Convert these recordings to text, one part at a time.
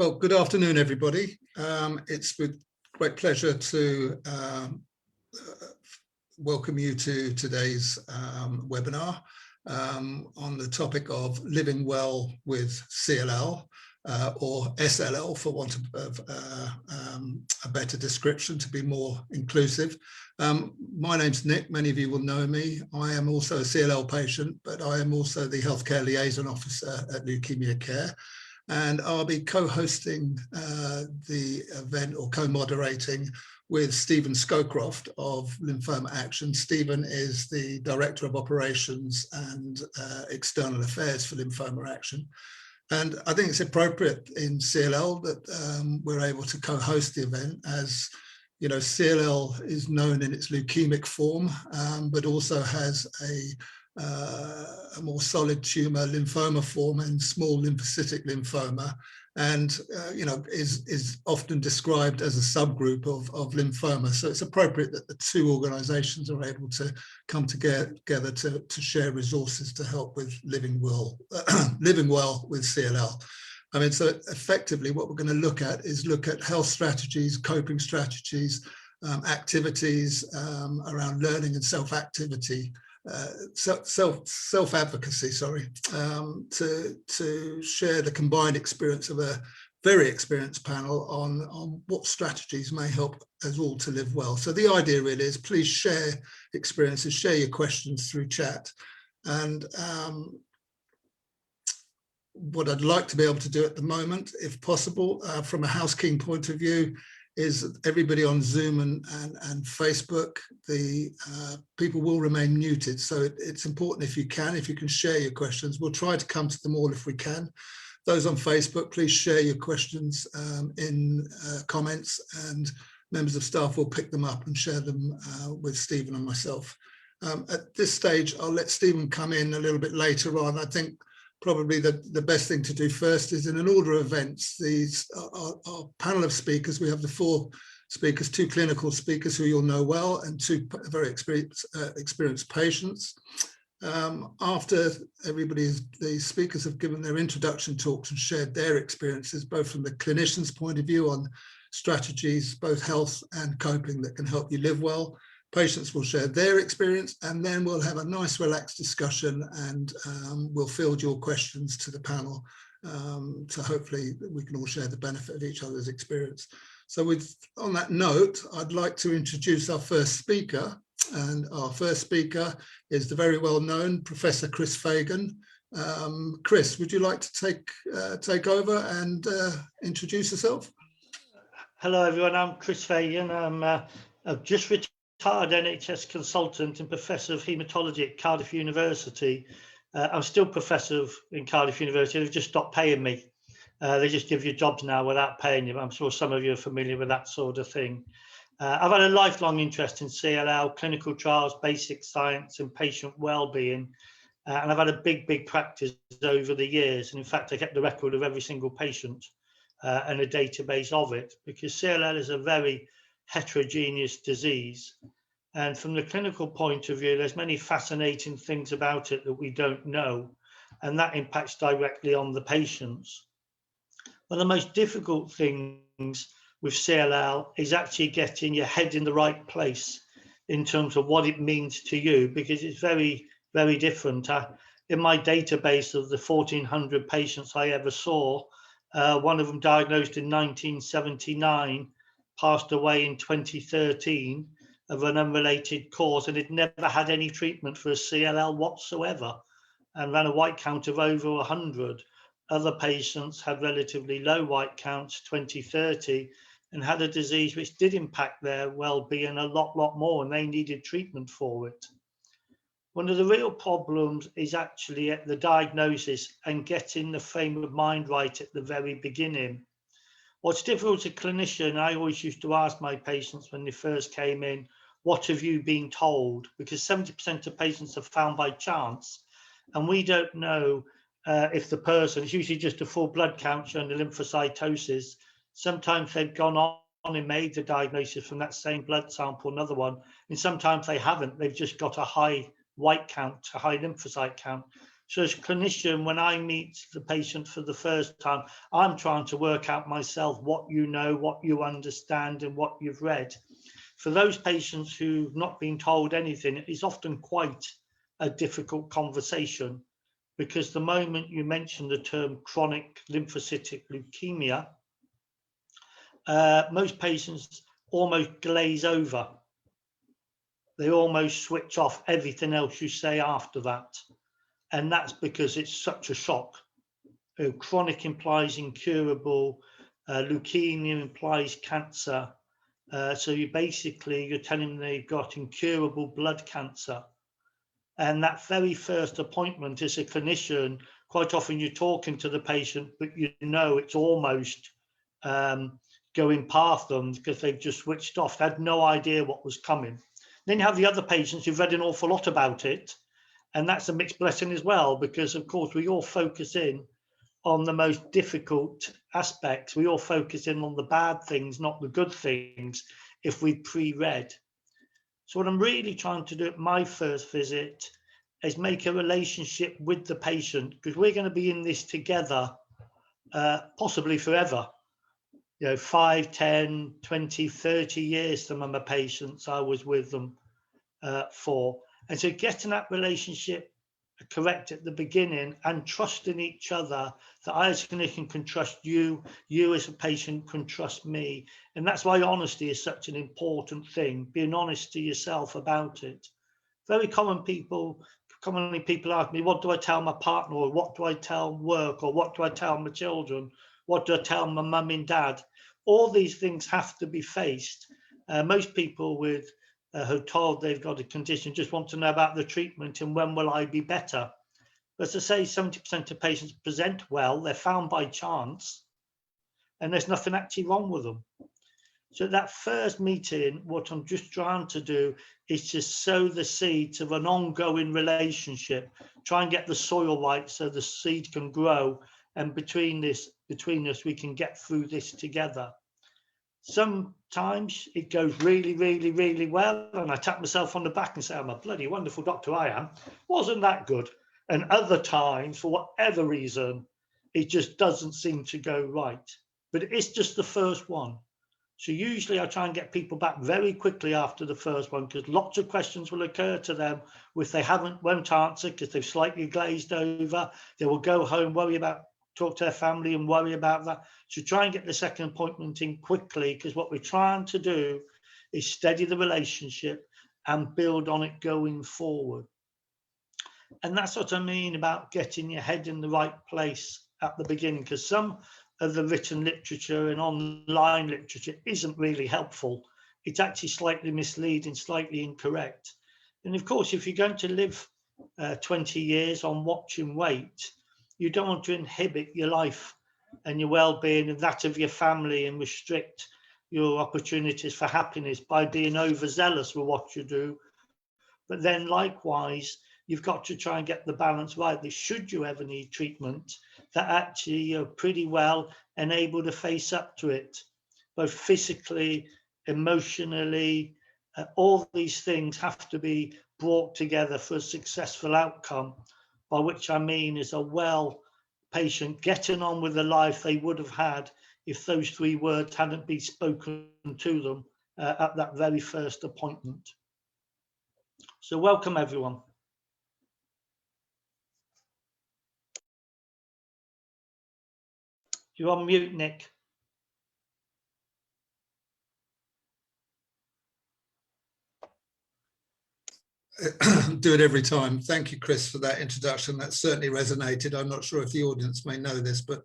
Well, good afternoon, everybody. It's with great pleasure to welcome you to today's webinar on the topic of living well with CLL or SLL, for want of a better description to be more inclusive. My name's Nick, many of you will know me. I am also a CLL patient, but I am also the Healthcare Liaison Officer at Leukaemia Care. And I'll be co-hosting the event, or co-moderating, with Stephen Scowcroft of Lymphoma Action. Stephen is the Director of Operations and External Affairs for Lymphoma Action. And I think it's appropriate in CLL that we're able to co-host the event, as you know, CLL is known in its leukemic form, but also has a more solid tumor lymphoma form and small lymphocytic lymphoma, and you know, is often described as a subgroup of lymphoma. So it's appropriate that the two organizations are able to come together to share resources to help with living well with CLL. I mean, so effectively what we're going to look at health strategies, coping strategies, activities around learning and self-activity, self-advocacy, to share the combined experience of a very experienced panel on what strategies may help us all to live well. So the idea really is, please share experiences, share your questions through chat. And what I'd like to be able to do at the moment, if possible, from a housekeeping point of view, is everybody on Zoom and Facebook, the people will remain muted. So it's important if you can share your questions. We'll try to come to them all if we can. Those on Facebook, please share your questions in comments, and members of staff will pick them up and share them with Stephen and myself. At this stage, I'll let Stephen come in a little bit later on. I think probably the best thing to do first is, in an order of events, our panel of speakers. We have the four speakers, two clinical speakers who you'll know well, and two very experienced patients. After the speakers have given their introduction talks and shared their experiences, both from the clinician's point of view on strategies, both health and coping, that can help you live well, patients will share their experience, and then we'll have a nice relaxed discussion, and we'll field your questions to the panel. So hopefully we can all share the benefit of each other's experience. So on that note, I'd like to introduce our first speaker, and our first speaker is the very well-known Professor Chris Fagan. Chris, would you like to take over and introduce yourself? Hello everyone, I'm Chris Fagan. I've just retired NHS consultant and Professor of Haematology at Cardiff University. I'm still Professor in Cardiff University. They've just stopped paying me. They just give you jobs now without paying you. I'm sure some of you are familiar with that sort of thing. I've had a lifelong interest in CLL, clinical trials, basic science and patient well-being. And I've had a big practice over the years. And in fact, I kept the record of every single patient and a database of it, because CLL is a very heterogeneous disease, and from the clinical point of view, there's many fascinating things about it that we don't know, and that impacts directly on the patients. One of the most difficult things with CLL is actually getting your head in the right place in terms of what it means to you, because it's very different. In my database of the 1,400 patients I ever saw, one of them diagnosed in 1979 passed away in 2013 of an unrelated cause, and had never had any treatment for a CLL whatsoever, and ran a white count of over 100. Other patients had relatively low white counts, 20, 30, and had a disease which did impact their well-being a lot more, and they needed treatment for it. One of the real problems is actually at the diagnosis and getting the frame of mind right at the very beginning. What's difficult as a clinician, I always used to ask my patients when they first came in, what have you been told? Because 70% of patients are found by chance, and we don't know if the person, it's usually just a full blood count showing the lymphocytosis. Sometimes they've gone on and made the diagnosis from that same blood sample, another one, and sometimes they haven't. They've just got a high white count, a high lymphocyte count. So as a clinician, when I meet the patient for the first time, I'm trying to work out myself what you know, what you understand, and what you've read. For those patients who've not been told anything, it is often quite a difficult conversation, because the moment you mention the term chronic lymphocytic leukemia, most patients almost glaze over. They almost switch off everything else you say after that. And that's because it's such a shock. Chronic implies incurable, leukemia implies cancer. So you're telling them they've got incurable blood cancer. And that very first appointment as a clinician, quite often you're talking to the patient, but you know it's almost going past them because they've just switched off. They had no idea what was coming. Then you have the other patients who've read an awful lot about it. And that's a mixed blessing as well, because of course we all focus in on the most difficult aspects. We all focus in on the bad things, not the good things, if we pre-read. So what I'm really trying to do at my first visit is make a relationship with the patient, because we're going to be in this together, possibly forever. 5, 10, 20, 30 years, some of my patients I was with them for. And so getting that relationship correct at the beginning and trusting each other, that I as a clinician can trust you, you as a patient can trust me. And that's why honesty is such an important thing, being honest to yourself about it. Very commonly people ask me, what do I tell my partner, or what do I tell work, or what do I tell my children, what do I tell my mum and dad? All these things have to be faced. Most people who are told they've got a condition just want to know about the treatment and when will I be better. But as I say, 70% of patients present well, they're found by chance, and there's nothing actually wrong with them. So that first meeting, what I'm just trying to do is just sow the seeds of an ongoing relationship, try and get the soil right so the seed can grow, and between us we can get through this together. Sometimes it goes really, really, really well, and I tap myself on the back and say, I'm a bloody wonderful doctor I am. Wasn't that good? And other times, for whatever reason, it just doesn't seem to go right. But it's just the first one. So usually I try and get people back very quickly after the first one, because lots of questions will occur to them which they won't answer because they've slightly glazed over. They will go home, talk to their family and worry about that. So try and get the second appointment in quickly, because what we're trying to do is steady the relationship and build on it going forward. And that's what I mean about getting your head in the right place at the beginning, because some of the written literature and online literature isn't really helpful. It's actually slightly misleading, slightly incorrect. And of course, if you're going to live 20 years on watch and wait, you don't want to inhibit your life and your well-being and that of your family and restrict your opportunities for happiness by being overzealous with what you do. But then likewise, you've got to try and get the balance right, that should you ever need treatment, that actually you're pretty well and able to face up to it, both physically, emotionally. All these things have to be brought together for a successful outcome, by which I mean is a well patient getting on with the life they would have had if those 3 words hadn't been spoken to them at that very first appointment. So welcome everyone. You're on mute, Nick. Do it every time. Thank you, Chris, for that introduction. That certainly resonated. I'm not sure if the audience may know this, but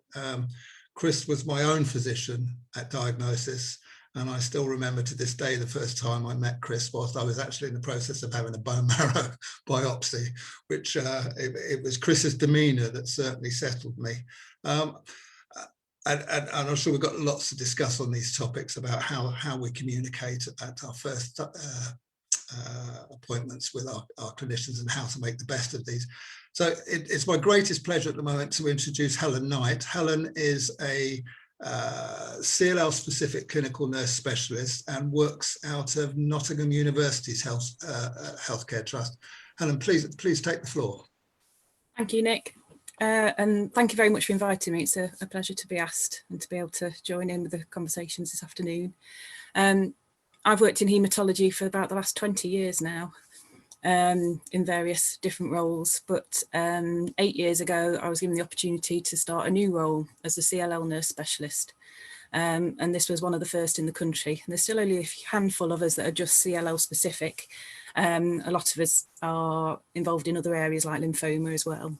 Chris was my own physician at diagnosis. And I still remember to this day the first time I met Chris whilst I was actually in the process of having a bone marrow biopsy, which it was Chris's demeanour that certainly settled me. And I'm sure we've got lots to discuss on these topics about how we communicate at our first appointments with our clinicians and how to make the best of these. So it's my greatest pleasure at the moment to introduce Helen Knight. Helen is a CLL specific clinical nurse specialist and works out of Nottingham University's healthcare trust. Helen, please take the floor. Thank you, Nick. And thank you very much for inviting me. It's a pleasure to be asked and to be able to join in with the conversations this afternoon. I've worked in haematology for about the last 20 years now, in various different roles, but 8 years ago I was given the opportunity to start a new role as a CLL nurse specialist. And this was one of the first in the country. And there's still only a handful of us that are just CLL specific. A lot of us are involved in other areas like lymphoma as well,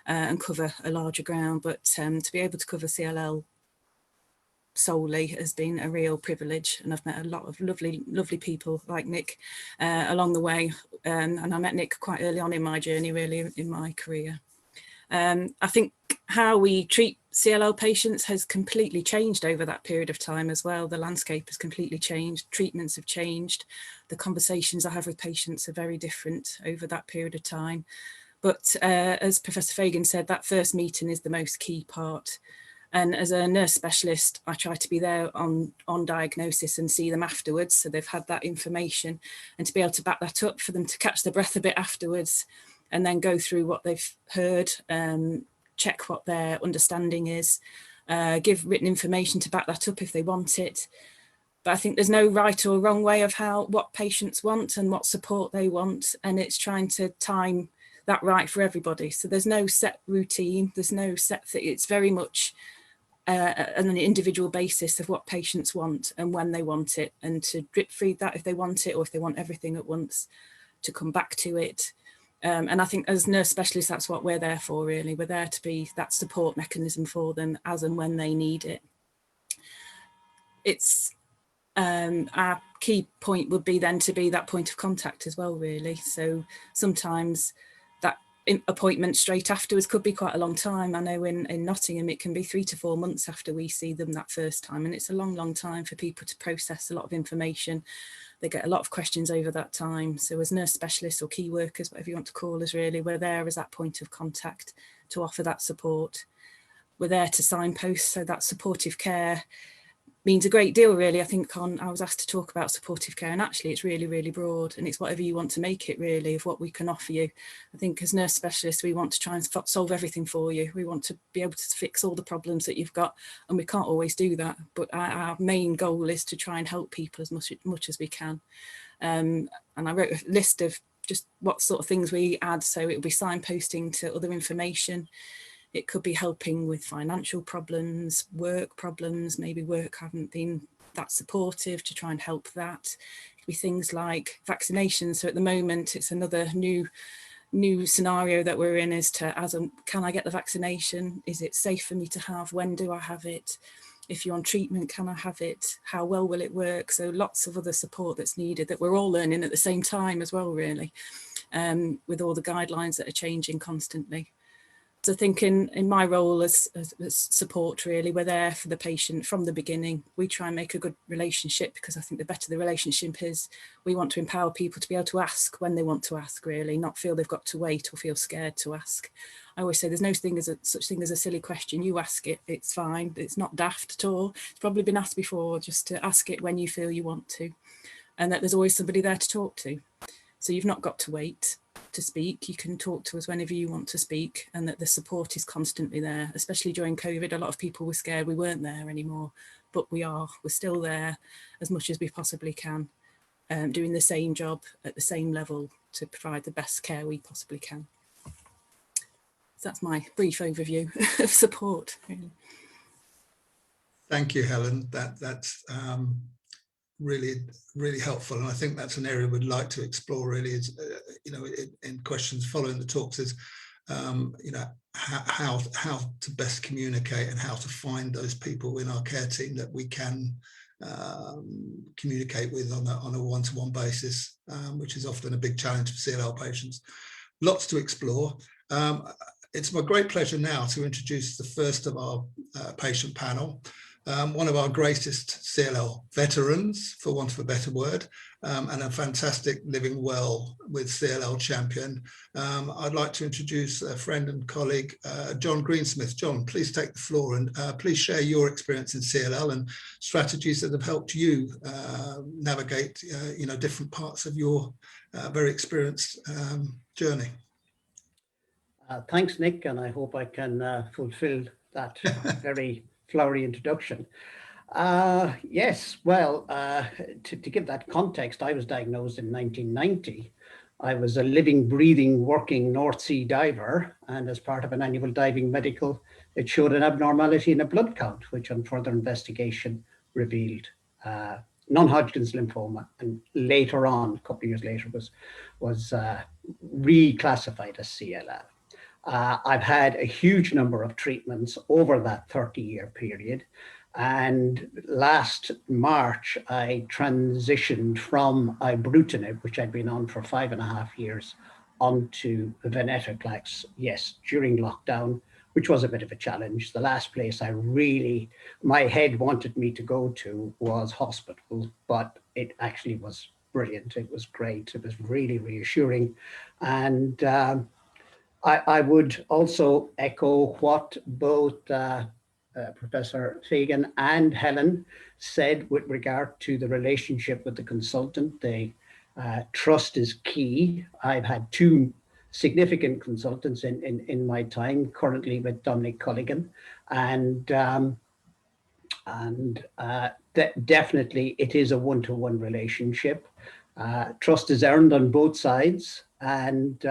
and cover a larger ground. But to be able to cover CLL solely has been a real privilege. And I've met a lot of lovely, lovely people like Nick along the way. And I met Nick quite early on in my journey, really, in my career. I think how we treat CLL patients has completely changed over that period of time as well. The landscape has completely changed, treatments have changed, the conversations I have with patients are very different over that period of time. But as Professor Fagan said, that first meeting is the most key part. And as a nurse specialist, I try to be there on diagnosis and see them afterwards. So they've had that information, and to be able to back that up for them to catch their breath a bit afterwards and then go through what they've heard, check what their understanding is, give written information to back that up if they want it. But I think there's no right or wrong way of what patients want and what support they want. And it's trying to time that right for everybody. So there's no set routine, there's no set thing. It's very much on an individual basis of what patients want and when they want it, and to drip feed that if they want it, or if they want everything at once, to come back to it. And I think as nurse specialists, that's what we're there for, really. We're there to be that support mechanism for them as and when they need it. It's our key point would be then to be that point of contact as well, really. So sometimes that appointment straight afterwards could be quite a long time. I know in Nottingham it can be 3 to 4 months after we see them that first time, and it's a long, long time for people to process a lot of information. They get a lot of questions over that time. So as nurse specialists or key workers, whatever you want to call us, really, we're there as that point of contact to offer that support. We're there to signpost, so that supportive care means a great deal, really. I think I was asked to talk about supportive care, and actually it's really, really broad, and it's whatever you want to make it, really, of what we can offer you. I think as nurse specialists, we want to try and solve everything for you. We want to be able to fix all the problems that you've got, and we can't always do that. But our main goal is to try and help people as much as we can. And I wrote a list of just what sort of things we add. So it would be signposting to other information. It could be helping with financial problems, work problems, maybe work haven't been that supportive, to try and help that. It could be things like vaccination. So at the moment, it's another new scenario that we're in, is to, can I get the vaccination? Is it safe for me to have? When do I have it? If you're on treatment, can I have it? How well will it work? So lots of other support that's needed that we're all learning at the same time as well, really, with all the guidelines that are changing constantly. So I think in my role as support, really, we're there for the patient from the beginning. We try and make a good relationship, because I think the better the relationship is, we want to empower people to be able to ask when they want to ask, really, not feel they've got to wait or feel scared to ask. I always say there's no such thing as a silly question. You ask it, it's fine. It's not daft at all. It's probably been asked before, just to ask it when you feel you want to, and that there's always somebody there to talk to. So you've not got to wait to speak. You can talk to us whenever you want to speak, and that the support is constantly there. Especially during COVID, a lot of people were scared we weren't there anymore, but we are. We're still there as much as we possibly can, doing the same job at the same level to provide the best care we possibly can. So that's my brief overview of support, really. Thank you, Helen. That's really, really helpful, and I think that's an area we'd like to explore, really, is in questions following the talks, is how to best communicate and how to find those people in our care team that we can communicate with on a one-to-one basis, which is often a big challenge for CLL patients. Lots to explore. It's my great pleasure now to introduce the first of our patient panel. One of our greatest CLL veterans, for want of a better word, and a fantastic living well with CLL champion. I'd like to introduce a friend and colleague, John Greensmith. John, please take the floor, and please share your experience in CLL and strategies that have helped you navigate different parts of your very experienced journey. Thanks, Nick, and I hope I can fulfill that very flowery introduction. Yes, well, to give that context, I was diagnosed in 1990. I was a living, breathing, working North Sea diver, and as part of an annual diving medical, it showed an abnormality in a blood count, which on further investigation revealed non-Hodgkin's lymphoma, and later on, a couple of years later, was reclassified as CLL. I've had a huge number of treatments over that 30-year period. And last March, I transitioned from ibrutinib, which I'd been on for 5.5 years, onto venetoclax, yes, during lockdown, which was a bit of a challenge. The last place my head wanted me to go to was hospital, but it actually was brilliant. It was great. It was really reassuring. And I would also echo what both Professor Fegan and Helen said with regard to the relationship with the consultant. The trust is key. I've had 2 significant consultants in my time, currently with Dominic Culligan, and definitely it is a one-to-one relationship. Trust is earned on both sides, and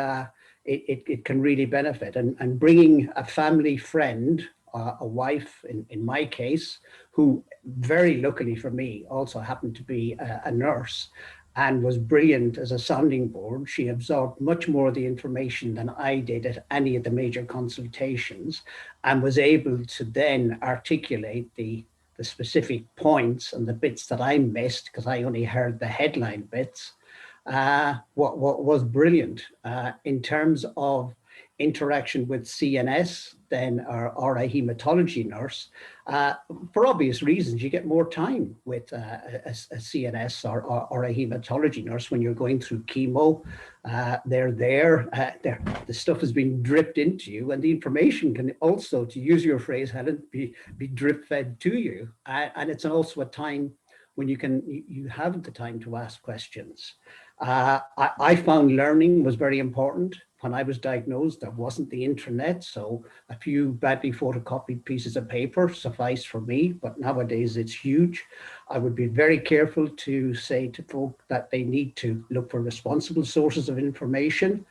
it can really benefit. And bringing a family friend, a wife in my case, who very luckily for me also happened to be a nurse and was brilliant as a sounding board. She absorbed much more of the information than I did at any of the major consultations, and was able to then articulate the specific points and the bits that I missed, because I only heard the headline bits. What was brilliant in terms of interaction with CNS, then or a hematology nurse. For obvious reasons, you get more time with a CNS or a hematology nurse when you're going through chemo. They're there, the stuff has been dripped into you, and the information can also, to use your phrase, Helen, be drip fed to you. And it's also a time when you have the time to ask questions. I found learning was very important. When I was diagnosed, there wasn't the internet, so a few badly photocopied pieces of paper sufficed for me, but nowadays it's huge. I would be very careful to say to folk that they need to look for responsible sources of information.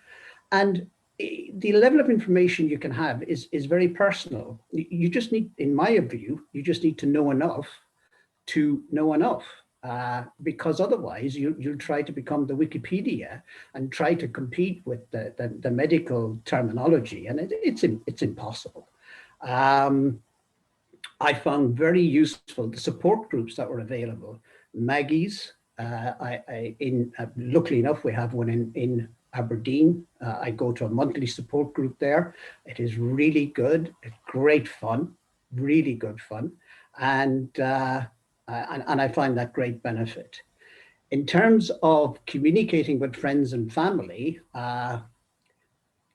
And the level of information you can have is very personal. You just need, in my view, you just need to know enough to know enough. Because otherwise you'll try to become the Wikipedia and try to compete with the medical terminology, and it's impossible. I found very useful the support groups that were available. Maggie's, luckily enough, we have one in Aberdeen. I go to a monthly support group there. It is really good. It's great fun, really good fun. And I find that great benefit. In terms of communicating with friends and family,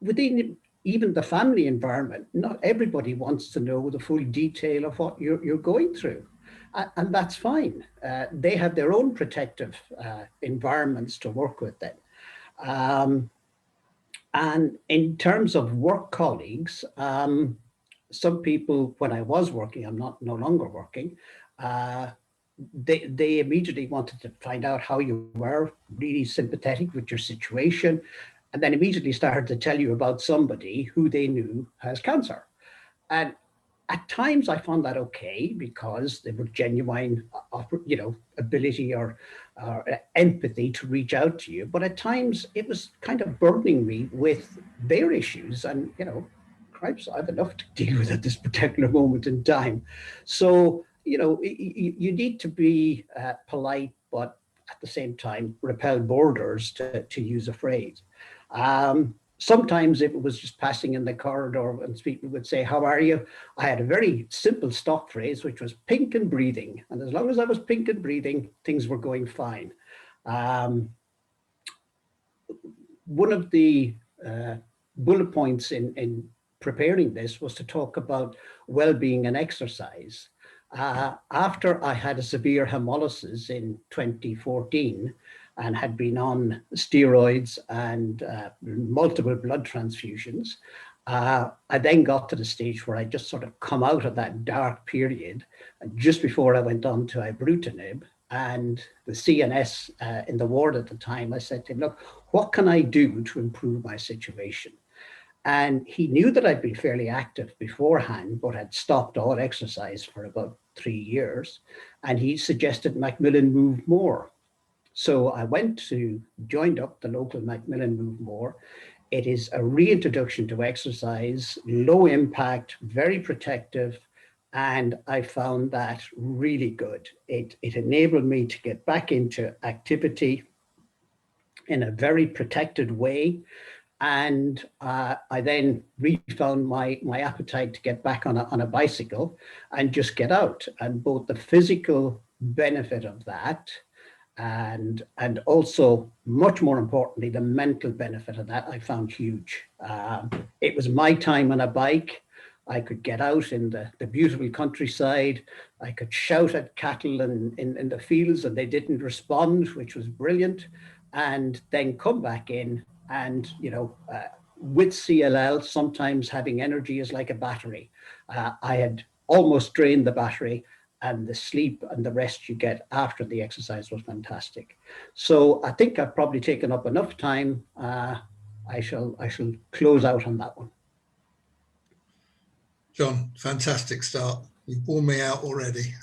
within even the family environment, not everybody wants to know the full detail of what you're going through. And that's fine. They have their own protective environments to work with then. And in terms of work colleagues, some people, when I was working, I'm no longer working, they immediately wanted to find out how you were, really sympathetic with your situation, and then immediately started to tell you about somebody who they knew has cancer. And at times I found that okay, because they were genuine, ability or empathy to reach out to you. But at times it was kind of burdening me with their issues, and cripes, I have enough to deal with at this particular moment in time. So you need to be polite, but at the same time repel borders, to use a phrase. Sometimes if it was just passing in the corridor and people would say, "How are you?" I had a very simple stock phrase, which was pink and breathing. And as long as I was pink and breathing, things were going fine. One of the bullet points in preparing this was to talk about well-being and exercise. After I had a severe hemolysis in 2014 and had been on steroids and multiple blood transfusions, I then got to the stage where I just sort of come out of that dark period, and just before I went on to ibrutinib, and the CNS in the ward at the time, I said to him, look, what can I do to improve my situation? And he knew that I'd been fairly active beforehand, but had stopped all exercise for about 3 years. And he suggested Macmillan Move More. So I joined up the local Macmillan Move More. It is a reintroduction to exercise, low impact, very protective. And I found that really good. It enabled me to get back into activity in a very protected way. And I then refound my appetite to get back on a bicycle and just get out. And both the physical benefit of that and also, much more importantly, the mental benefit of that I found huge. It was my time on a bike. I could get out in the beautiful countryside. I could shout at cattle in the fields and they didn't respond, which was brilliant. And then come back in. And, with CLL, sometimes having energy is like a battery. I had almost drained the battery, and the sleep and the rest you get after the exercise was fantastic. So I think I've probably taken up enough time. I shall close out on that one. John, fantastic start. You've worn me out already.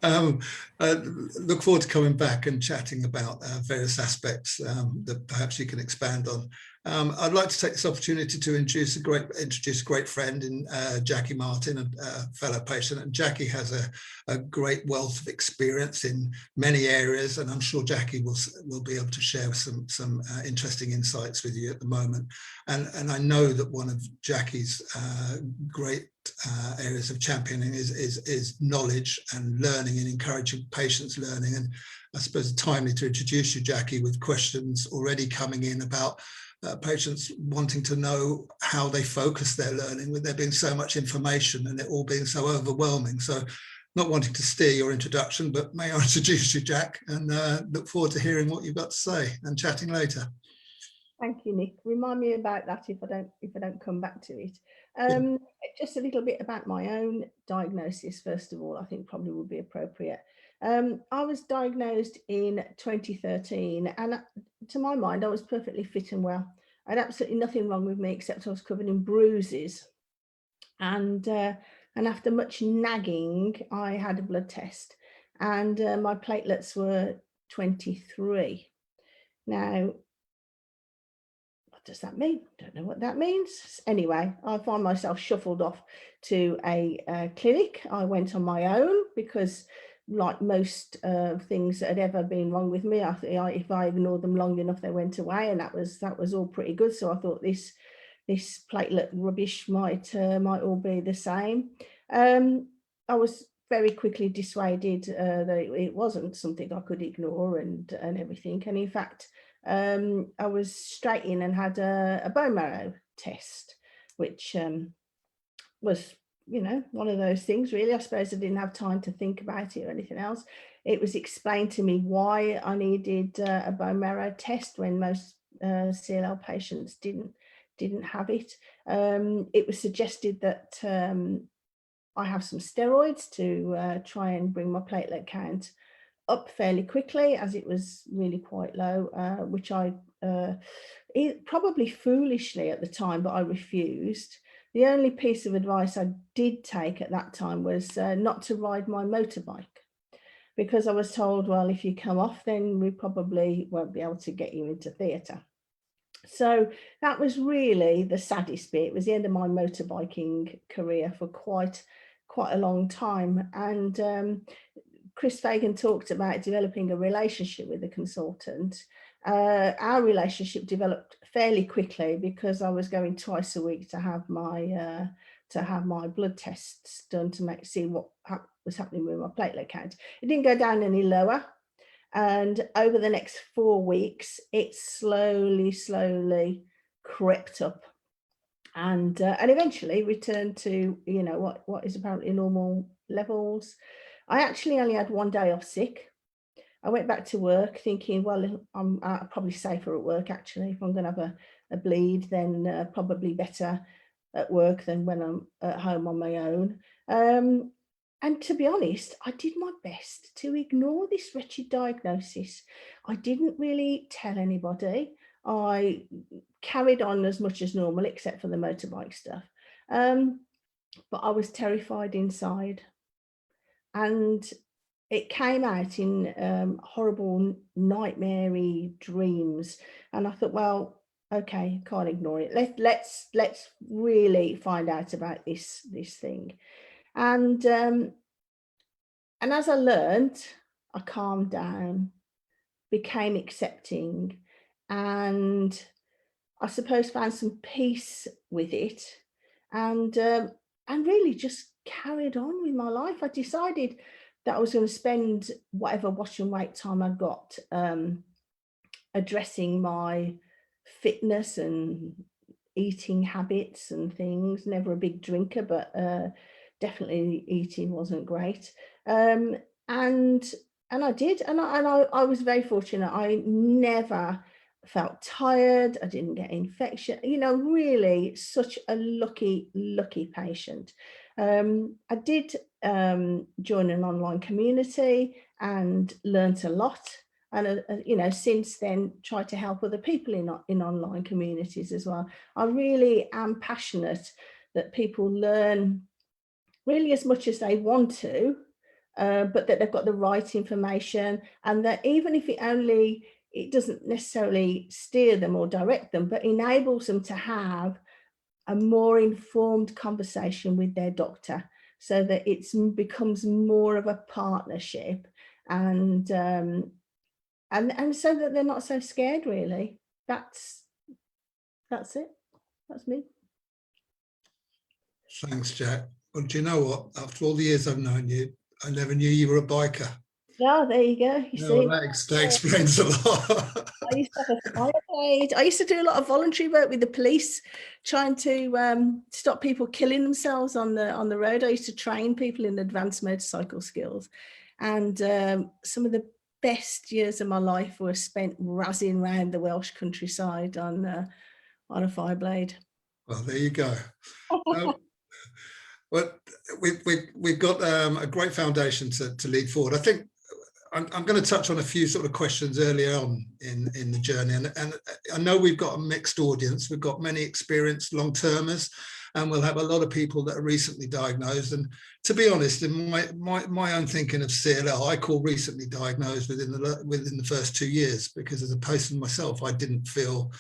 Look forward to coming back and chatting about various aspects that perhaps you can expand on. I'd like to take this opportunity to introduce a great friend in Jackie Martin, a fellow patient. And Jackie has a great wealth of experience in many areas, and I'm sure Jackie will be able to share some interesting insights with you at the moment. And I know that one of Jackie's great areas of championing is knowledge and learning and encouraging patients learning. And I suppose it's timely to introduce you, Jackie, with questions already coming in about patients wanting to know how they focus their learning with there being so much information and it all being so overwhelming. So not wanting to steer your introduction, but may I introduce you, Jack, and look forward to hearing what you've got to say and chatting later. Thank you, Nick. Remind me about that if I don't come back to it. Just a little bit about my own diagnosis, first of all, I think probably would be appropriate. I was diagnosed in 2013, and to my mind, I was perfectly fit and well. I had absolutely nothing wrong with me except I was covered in bruises. And after much nagging, I had a blood test, and my platelets were 23. Now, what does that mean? Don't know what that means. Anyway, I find myself shuffled off to a clinic. I went on my own because, like most things that had ever been wrong with me, if I ignored them long enough, they went away, and that was all pretty good. So I thought this platelet rubbish might all be the same. I was very quickly dissuaded that it wasn't something I could ignore and everything. And in fact, I was straight in and had a bone marrow test, which was, one of those things, really. I suppose I didn't have time to think about it or anything else. It was explained to me why I needed a bone marrow test when most CLL patients didn't have it. It was suggested that I have some steroids to try and bring my platelet count up fairly quickly, as it was really quite low, which I probably foolishly at the time, but I refused. The only piece of advice I did take at that time was not to ride my motorbike, because I was told, well, if you come off, then we probably won't be able to get you into theatre. So that was really the saddest bit. It was the end of my motorbiking career for quite a long time. And Chris Fagan talked about developing a relationship with the consultant. Our relationship developed fairly quickly because I was going twice a week to have my blood tests done to see what was happening with my platelet count. It didn't go down any lower, and over the next 4 weeks, it slowly crept up, and eventually returned to what is apparently normal levels. I actually only had 1 day off sick. I went back to work thinking, well, I'm probably safer at work, actually. If I'm going to have a bleed, then probably better at work than when I'm at home on my own. And to be honest, I did my best to ignore this wretched diagnosis. I didn't really tell anybody. I carried on as much as normal, except for the motorbike stuff. But I was terrified inside. And it came out in horrible, nightmare-y dreams. And I thought, well, okay, can't ignore it. Let's really find out about this thing. And as I learned, I calmed down, became accepting, and I suppose found some peace with it, and really just carried on with my life. I decided that I was going to spend whatever watch and wait time I got addressing my fitness and eating habits and things. Never a big drinker, but definitely eating wasn't great. And I did, and I was very fortunate. I never felt tired. I didn't get infection. You know, really such a lucky patient. I did join an online community and learnt a lot. And you know, since then, try to help other people in online communities as well. I really am passionate that people learn really as much as they want to, but that they've got the right information, and that even if it doesn't necessarily steer them or direct them, but enables them to have a more informed conversation with their doctor, so that it becomes more of a partnership, and so that they're not so scared, really. That's it. That's me. Thanks, Jack. Well, do you know what? After all the years I've known you, I never knew you were a biker. Yeah, there you go. You see, Well, that explains a lot. I used to have a fire blade. I used to do a lot of voluntary work with the police, trying to stop people killing themselves on the road. I used to train people in advanced motorcycle skills, and some of the best years of my life were spent razzing around the Welsh countryside on a fire blade. Well, there you go. Well, we've got a great foundation to lead forward. I think I'm going to touch on a few sort of questions earlier on in the journey, and I know we've got a mixed audience. We've got many experienced long-termers, and we'll have a lot of people that are recently diagnosed. And to be honest, in my own thinking of CLL, I call recently diagnosed within the first 2 years, because as a patient myself, I didn't feel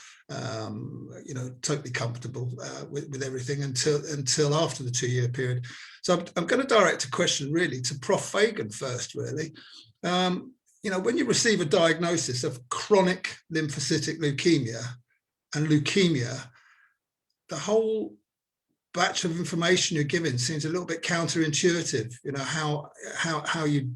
totally comfortable with everything until after the 2-year period. So I'm going to direct a question really to Prof. Fagan first, really. When you receive a diagnosis of chronic lymphocytic leukemia and leukemia, the whole batch of information you're given seems a little bit counterintuitive. You know, how you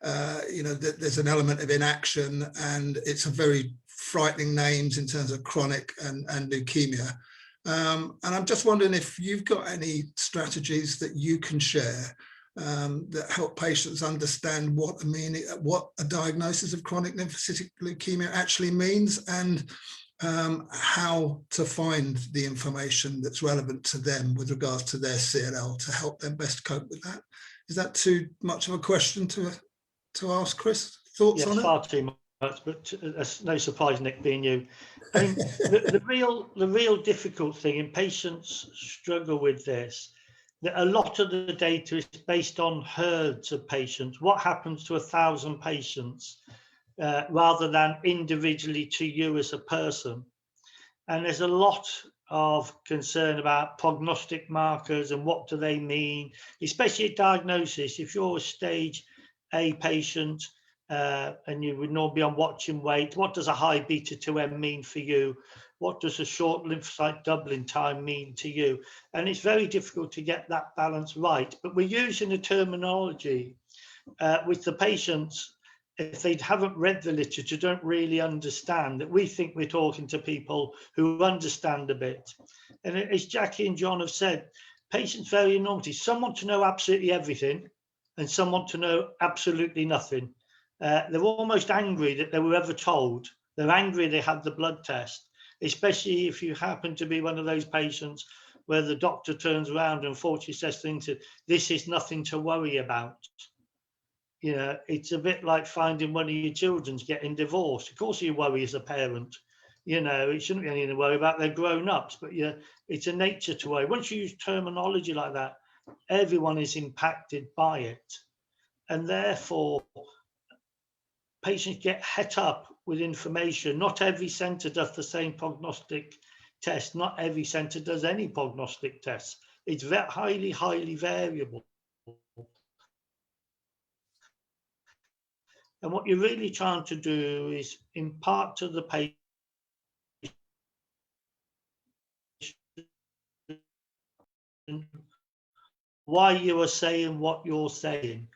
there's an element of inaction, and it's a very frightening names in terms of chronic and leukemia. And I'm just wondering if you've got any strategies that you can share that help patients understand what a diagnosis of chronic lymphocytic leukemia actually means, and how to find the information that's relevant to them with regards to their CLL to help them best cope with that. Is that too much of a question to ask, Chris? Thoughts on it? Far too much, but that's no surprise, Nick, being you. I mean, the real difficult thing, and patients struggle with this, that a lot of the data is based on herds of patients. What happens to 1,000 patients rather than individually to you as a person? And there's a lot of concern about prognostic markers and what do they mean, especially at diagnosis. If you're a stage A patient and you would normally be on watch and wait, what does a high beta 2M mean for you? What does a short lymphocyte doubling time mean to you? And it's very difficult to get that balance right. But we're using the terminology which the patients, if they haven't read the literature, don't really understand, that we think we're talking to people who understand a bit. And as Jackie and John have said, patients vary enormously. Some want to know absolutely everything, and some want to know absolutely nothing. They're almost angry that they were ever told. They're angry they had the blood test. especially if you happen to be one of those patients where the doctor turns around and unfortunately says things that this is nothing to worry about. You know, it's a bit like finding one of your children's getting divorced. Of course you worry as a parent. You know, it shouldn't be anything to worry about, they're grown-ups, but yeah, it's a nature to worry. Once you use terminology like that, everyone is impacted by it. And therefore, patients get het up with information. Not every centre does the same prognostic test. Not every centre does any prognostic tests. It's very highly variable. And what you're really trying to do is impart to the patient why you are saying what you're saying.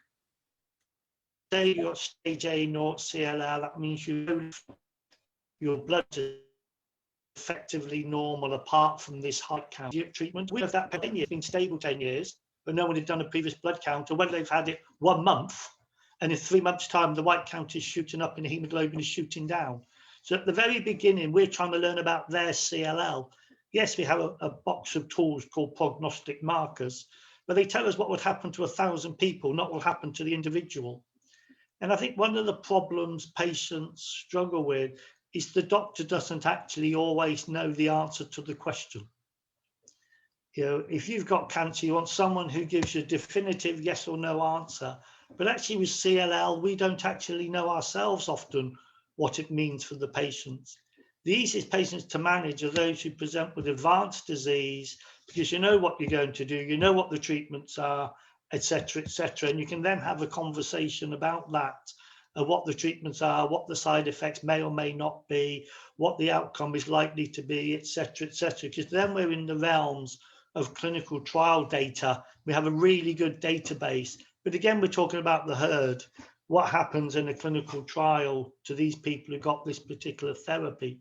Say you're stage A, not CLL, that means your blood is effectively normal apart from this high count treatment. We have that for 10 years, been stable 10 years, but no one had done a previous blood count, or whether they've had it 1 month, and in 3 months' time, the white count is shooting up and the hemoglobin is shooting down. So at the very beginning, we're trying to learn about their CLL. Yes, we have a box of tools called Prognostic Markers, but they tell us what would happen to 1,000 people, not what will happen to the individual. And I think one of the problems patients struggle with is the doctor doesn't actually always know the answer to the question. You know, if you've got cancer, you want someone who gives you a definitive yes or no answer. But actually with CLL, we don't actually know ourselves often what it means for the patients. The easiest patients to manage are those who present with advanced disease, because you know what you're going to do, you know what the treatments are, etc., etc. And you can then have a conversation about that, what the treatments are, what the side effects may or may not be, what the outcome is likely to be, etc., etc. Because then we're in the realms of clinical trial data. We have a really good database. But again, we're talking about the herd. What happens in a clinical trial to these people who got this particular therapy?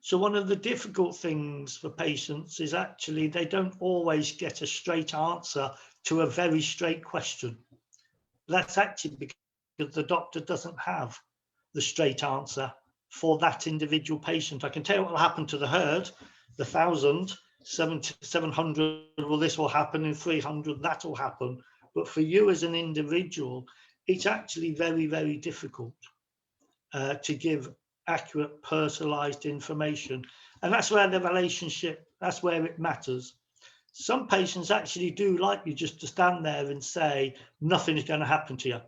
So one of the difficult things for patients is actually they don't always get a straight answer to a very straight question. That's actually because the doctor doesn't have the straight answer for that individual patient. I can tell you what will happen to the herd, the 1,000, 700, well, this will happen, in 300, that will happen. But for you as an individual, it's actually very, very difficult to give accurate, personalized information. And that's where the relationship, that's where it matters. Some patients actually do like you just to stand there and say, nothing is going to happen to you.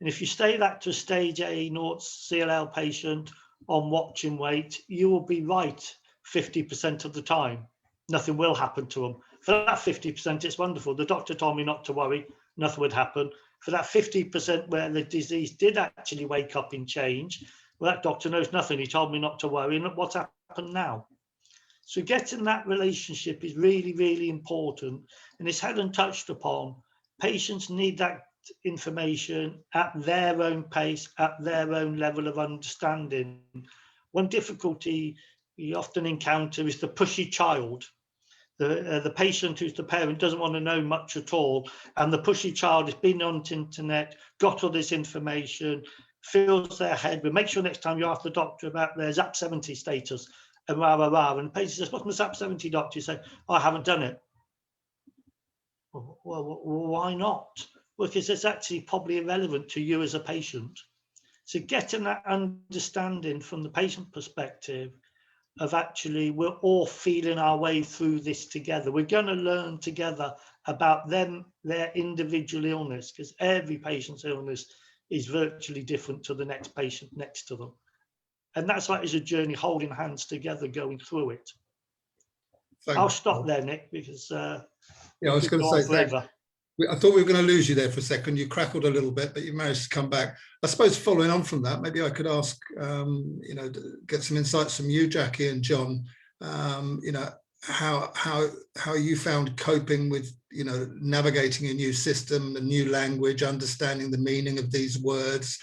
And if you say that to a stage A naught CLL patient on watch and wait, you will be right 50% of the time. Nothing will happen to them. For that 50%, it's wonderful. The doctor told me not to worry, nothing would happen. For that 50% where the disease did actually wake up and change, well, that doctor knows nothing. He told me not to worry. And what's happened now? So getting that relationship is really, really important. And as Helen touched upon, patients need that information at their own pace, at their own level of understanding. One difficulty you often encounter is the pushy child. The patient who's the parent doesn't want to know much at all, and the pushy child has been on the internet, got all this information, fills their head with, make sure next time you ask the doctor about their ZAP70 status, and rah, rah, rah. And the patient says, what's my ZAP70, doctor? You say, oh, I haven't done it. Well, why not? Well, because it's actually probably irrelevant to you as a patient. So getting that understanding from the patient perspective of actually we're all feeling our way through this together. We're going to learn together about them, their individual illness, because every patient's illness is virtually different to the next patient next to them. And that's why it's a journey holding hands together, going through it. I'll stop there, Nick, because yeah, I was going to say forever. I thought we were going to lose you there for a second. You crackled a little bit, but you managed to come back. I suppose following on from that, maybe I could ask, you know, get some insights from you, Jackie and John. You know, how you found coping with, you know, navigating a new system, a new language, understanding the meaning of these words,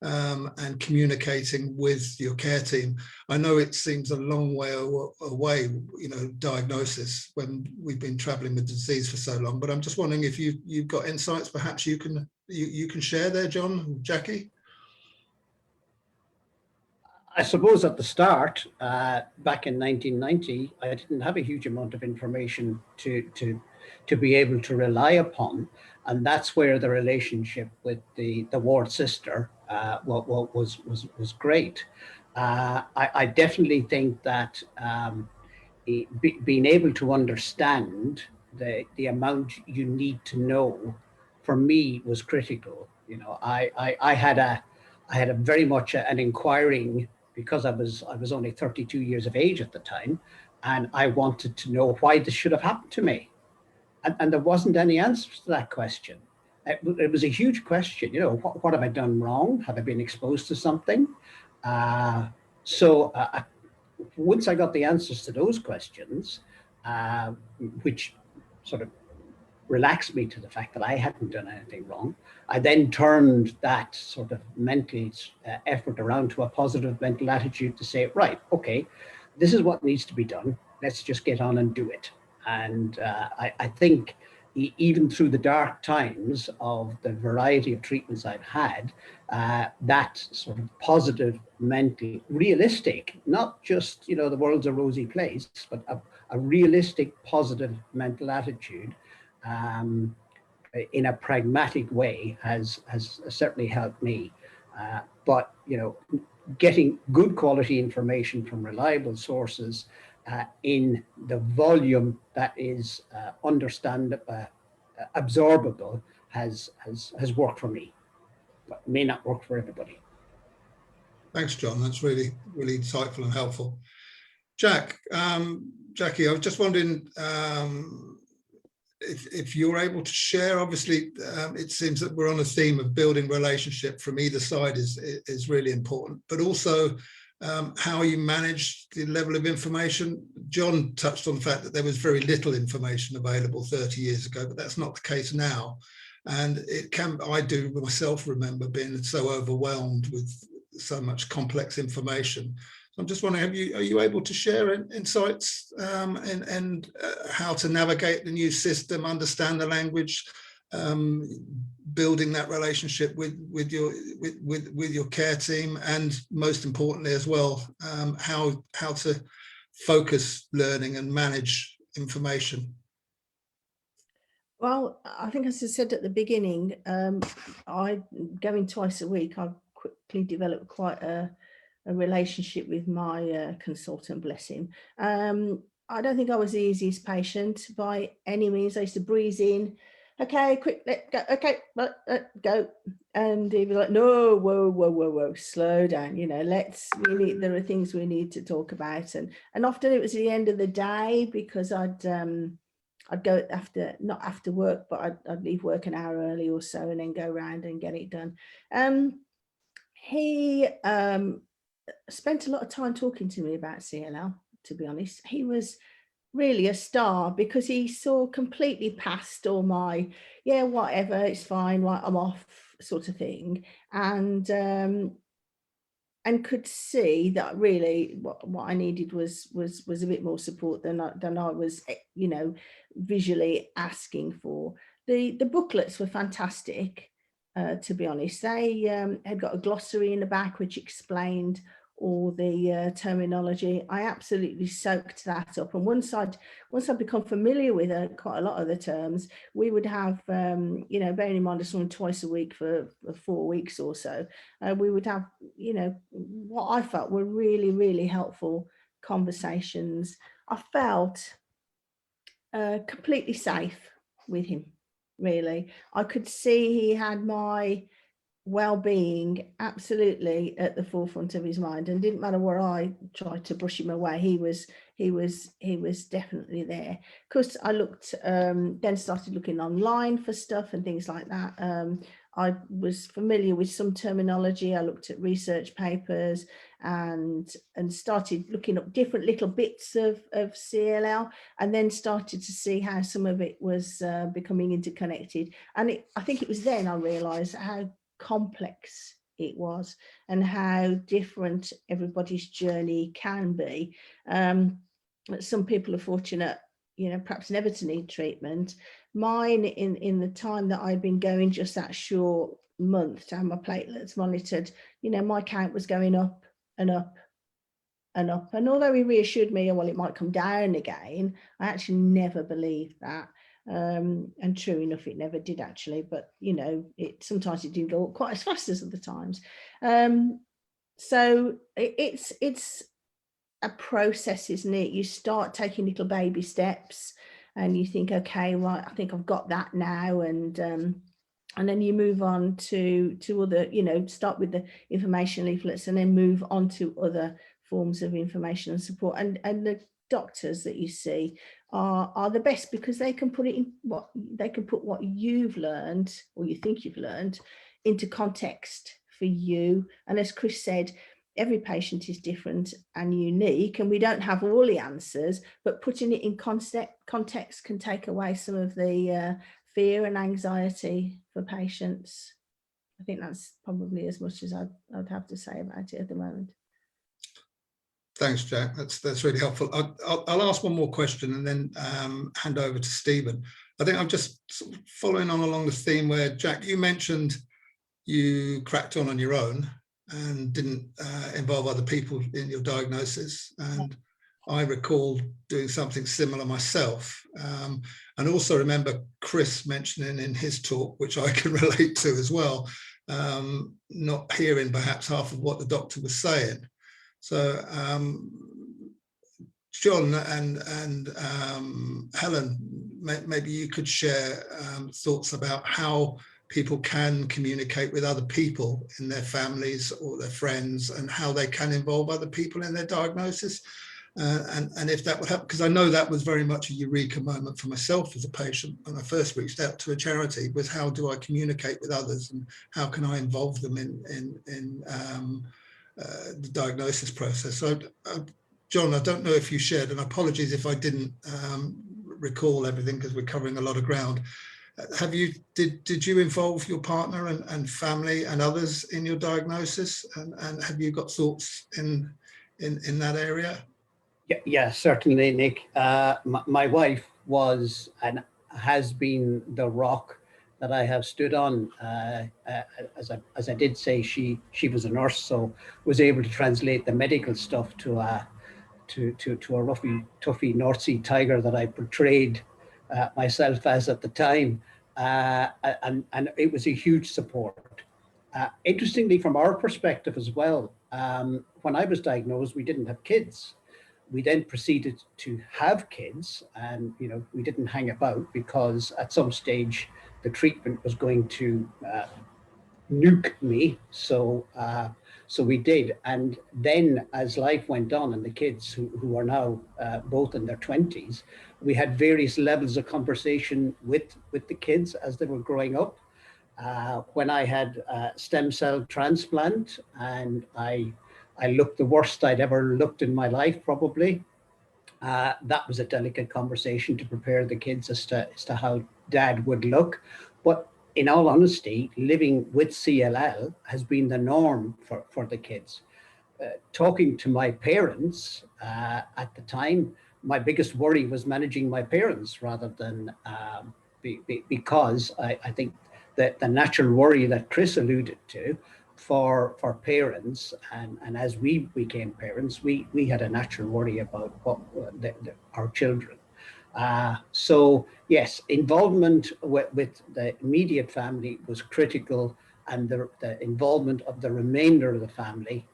and communicating with your care team. I know it seems a long way away, you know, diagnosis when we've been traveling with the disease for so long, but I'm just wondering if you've got insights perhaps you can share there, John, Jackie? I suppose at the start, back in 1990, I didn't have a huge amount of information to be able to rely upon, and that's where the relationship with the ward sister was great. I definitely think that being able to understand the amount you need to know, for me, was critical. You know, I had a very much an inquiring, because I was only 32 years of age at the time, and I wanted to know why this should have happened to me, and there wasn't any answers to that question. It was a huge question. You know, what have I done wrong? Have I been exposed to something? So once I got the answers to those questions, which sort of relaxed me to the fact that I hadn't done anything wrong, I then turned that sort of mental effort around to a positive mental attitude to say, right, okay, this is what needs to be done. Let's just get on and do it. And I think even through the dark times of the variety of treatments I've had, that sort of positive, mental, realistic, not just, you know, the world's a rosy place, but a realistic, positive mental attitude in a pragmatic way has certainly helped me. But, you know, getting good quality information from reliable sources in the volume that is understandable, absorbable, has worked for me, but may not work for everybody. Thanks, John. That's really, really insightful and helpful. Jackie, I was just wondering if you're able to share. Obviously, it seems that we're on a theme of building relationship from either side is really important, but also how you manage the level of information. John touched on the fact that there was very little information available 30 years ago, but that's not the case now. And I do myself remember being so overwhelmed with so much complex information. So I'm just wondering, are you able to share insights and how to navigate the new system, understand the language, building that relationship with your care team, and most importantly as well, how to focus learning and manage information? Well, I think, as I said at the beginning, I going twice a week. I've quickly developed quite a relationship with my consultant, bless him. I don't think I was the easiest patient by any means. I used to breeze in, okay, quick, let go, okay, go. And he'd be like, no, whoa, slow down, you know, there are things we need to talk about. And often it was at the end of the day, because I'd go not after work, but I'd leave work an hour early or so and then go around and get it done. He spent a lot of time talking to me about CLL, to be honest. He was really a star because he saw completely past all my, yeah, whatever, it's fine, right, I'm off sort of thing. And could see that really what I needed was a bit more support than I was, you know, visually asking for. The booklets were fantastic, to be honest. They had got a glossary in the back which explained all the terminology. I absolutely soaked that up, and once I'd become familiar with quite a lot of the terms, we would have, you know, bearing in mind it's only twice a week for 4 weeks or so, we would have, you know, what I felt were really, really helpful conversations. I felt completely safe with him, really. I could see he had my well-being absolutely at the forefront of his mind, and didn't matter where I tried to brush him away, he was definitely there. Of course, I looked then started looking online for stuff and things like that. I was familiar with some terminology. I looked at research papers and started looking up different little bits of CLL, and then started to see how some of it was becoming interconnected. And I think it was then I realized how complex it was and how different everybody's journey can be. Some people are fortunate, you know, perhaps never to need treatment. Mine, in the time that I'd been going just that short month to have my platelets monitored, you know, my count was going up and up and up. And although he reassured me, well, it might come down again, I actually never believed that. And true enough, it never did actually, but you know, sometimes it didn't go up quite as fast as other times. So it's a process, isn't it? You start taking little baby steps and you think, okay, right, I think I've got that now, and then you move on to other, you know, start with the information leaflets and then move on to other forms of information and support. And the doctors that you see are the best, because they can put what you've learned, or you think you've learned, into context for you. And as Chris said, every patient is different and unique, and we don't have all the answers, but putting it in context can take away some of the fear and anxiety for patients. I think that's probably as much as I'd have to say about it at the moment. Thanks, Jack. That's really helpful. I'll ask one more question and then hand over to Stephen. I think I'm just sort of following on along the theme where, Jack, you mentioned you cracked on your own and didn't involve other people in your diagnosis. And I recall doing something similar myself. And also remember Chris mentioning in his talk, which I can relate to as well, not hearing perhaps half of what the doctor was saying. So John and Helen, maybe you could share thoughts about how people can communicate with other people in their families or their friends, and how they can involve other people in their diagnosis. And if that would help, because I know that was very much a eureka moment for myself as a patient when I first reached out to a charity, was how do I communicate with others and how can I involve them in the diagnosis process. So John, I don't know if you shared, and apologies if I didn't recall everything because we're covering a lot of ground. Did you involve your partner and family and others in your diagnosis, and have you got thoughts in that area? Yeah, certainly, Nick. My wife was and has been the rock that I have stood on. As I did say, she was a nurse, so was able to translate the medical stuff to a roughy, toughy North Sea tiger that I portrayed myself as at the time, and it was a huge support. Interestingly, from our perspective as well, when I was diagnosed, we didn't have kids. We then proceeded to have kids, and we didn't hang about, because at some stage the treatment was going to nuke me. So we did. And then as life went on, and the kids who are now both in their 20s, we had various levels of conversation with the kids as they were growing up. When I had stem cell transplant, and I looked the worst I'd ever looked in my life, probably. That was a delicate conversation to prepare the kids as to how Dad would look. But in all honesty, living with CLL has been the norm for the kids. Talking to my parents at the time, my biggest worry was managing my parents, rather than because I think that the natural worry that Chris alluded to for parents, and as we became parents, we had a natural worry about our children. So yes, involvement with the immediate family was critical, and the involvement of the remainder of the family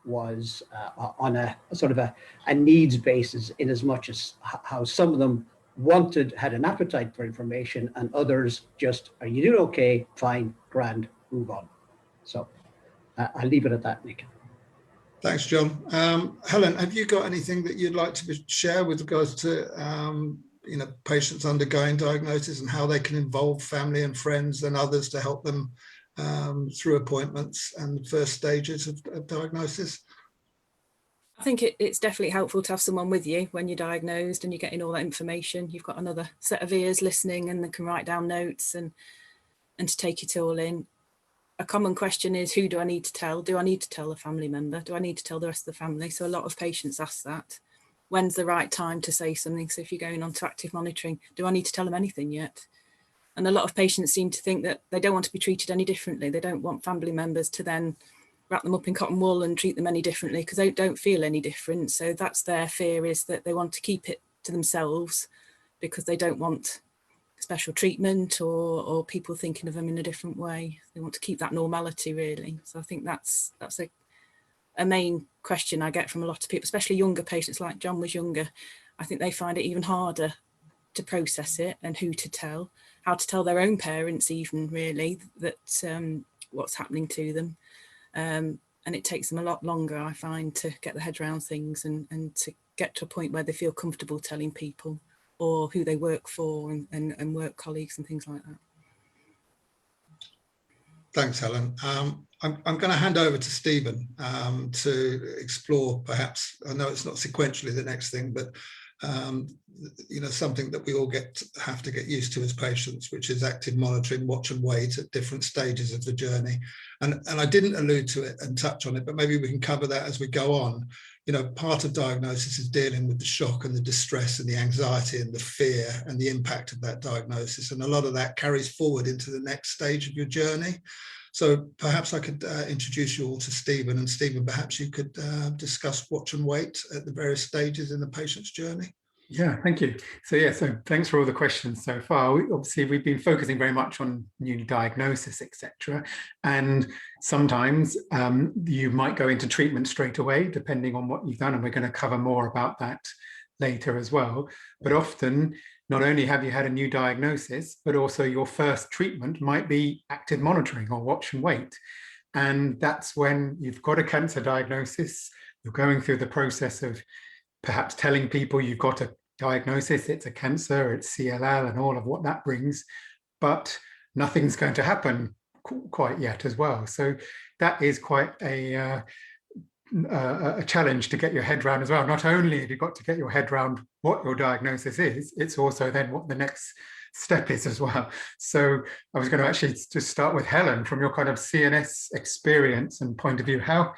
was on a sort of a needs basis, in as much as how some of them had an appetite for information, and others just, are you doing okay? Fine, grand, move on. So I'll leave it at that, Nick. Thanks, John. Helen, have you got anything that you'd like to share with regards to patients undergoing diagnosis and how they can involve family and friends and others to help them through appointments and the first stages of diagnosis? I think it's definitely helpful to have someone with you when you're diagnosed and you're getting all that information. You've got another set of ears listening, and they can write down notes and to take it all in. A common question is, who do I need to tell? Do I need to tell a family member? Do I need to tell the rest of the family? So a lot of patients ask that. When's the right time to say something? So if you're going on to active monitoring, do I need to tell them anything yet? And a lot of patients seem to think that they don't want to be treated any differently. They don't want family members to then wrap them up in cotton wool and treat them any differently, because they don't feel any different. So that's their fear, is that they want to keep it to themselves because they don't want special treatment or people thinking of them in a different way. They want to keep that normality, really. So I think that's a main question I get from a lot of people, especially younger patients. Like John was younger. I think they find it even harder to process it, and who to tell, how to tell their own parents even, really, that what's happening to them. And it takes them a lot longer, I find, to get their head around things and to get to a point where they feel comfortable telling people, or who they work for, and work colleagues and things like that. Thanks, Helen. I'm going to hand over to Stephen to explore, perhaps, I know it's not sequentially the next thing, but you know, something that we all have to get used to as patients, which is active monitoring, watch and wait at different stages of the journey. And I didn't allude to it and touch on it, but maybe we can cover that as we go on. You know, part of diagnosis is dealing with the shock and the distress and the anxiety and the fear and the impact of that diagnosis. And a lot of that carries forward into the next stage of your journey. So perhaps I could introduce you all to Stephen, and Stephen, perhaps you could discuss watch and wait at the various stages in the patient's journey. Yeah, thank you. So thanks for all the questions so far. Obviously, we've been focusing very much on newly diagnosis, etc. And sometimes you might go into treatment straight away, depending on what you've done. And we're going to cover more about that later as well. But often, not only have you had a new diagnosis, but also your first treatment might be active monitoring or watch and wait. And that's when you've got a cancer diagnosis, you're going through the process of perhaps telling people you've got a diagnosis, it's a cancer, it's CLL, and all of what that brings, but nothing's going to happen quite yet as well. So that is quite a challenge to get your head around as well. Not only have you got to get your head around what your diagnosis is, it's also then what the next step is as well. So I was going to actually just start with Helen, from your kind of CNS experience and point of view. How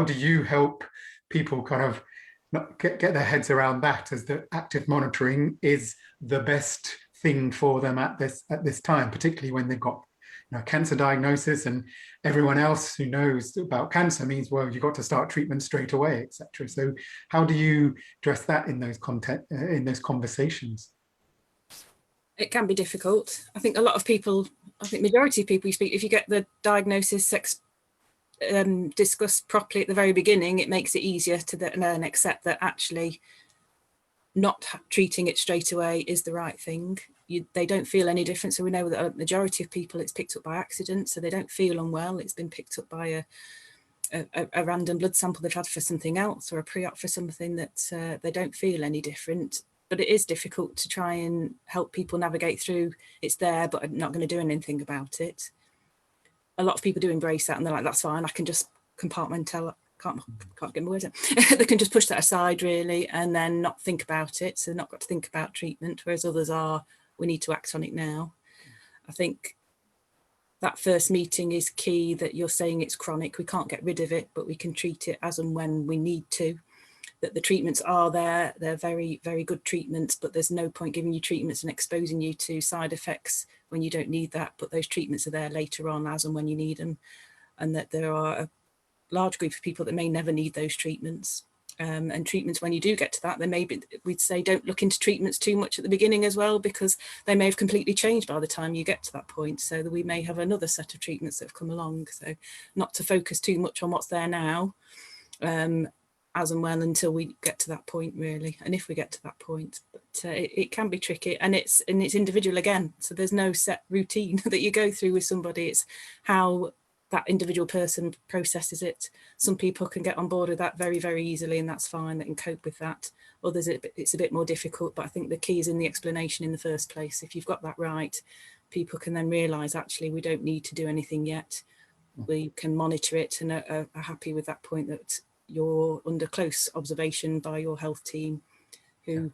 do you help people kind of not get their heads around that, as the active monitoring is the best thing for them at this time, particularly when they've got, you know, cancer diagnosis, and everyone else who knows about cancer means, well, you've got to start treatment straight away, etc. So how do you address that in those conversations? It can be difficult. I think a lot of people, I think majority of people you speak, if you get the diagnosis discussed properly at the very beginning, it makes it easier to learn, accept that actually not treating it straight away is the right thing. They don't feel any different. So we know that a majority of people, it's picked up by accident, so they don't feel unwell. It's been picked up by a random blood sample they've had for something else, or a pre-op for something, that they don't feel any different. But it is difficult to try and help people navigate through. It's there, but I'm not going to do anything about it. A lot of people do embrace that, and they're like, that's fine, I can just compartmentalize, can't get my words out. They can just push that aside, really, and then not think about it. So they're not got to think about treatment, whereas others are, we need to act on it now. I think that first meeting is key, that you're saying it's chronic, we can't get rid of it, but we can treat it as and when we need to. That the treatments are there, they're very, very good treatments, but there's no point giving you treatments and exposing you to side effects when you don't need that. But those treatments are there later on as and when you need them, and that there are a large group of people that may never need those treatments. And treatments, when you do get to that, they may be, we'd say, don't look into treatments too much at the beginning as well, because they may have completely changed by the time you get to that point. So that we may have another set of treatments that have come along. So not to focus too much on what's there now, as and when, until we get to that point, really. And if we get to that point, but it can be tricky, and it's individual again. So there's no set routine that you go through with somebody. It's how that individual person processes it. Some people can get on board with that very, very easily, and that's fine, they can cope with that. Others, it's a bit more difficult, but I think the key is in the explanation in the first place. If you've got that right, people can then realise, actually, we don't need to do anything yet. We can monitor it, and are happy with that point, that you're under close observation by your health team, who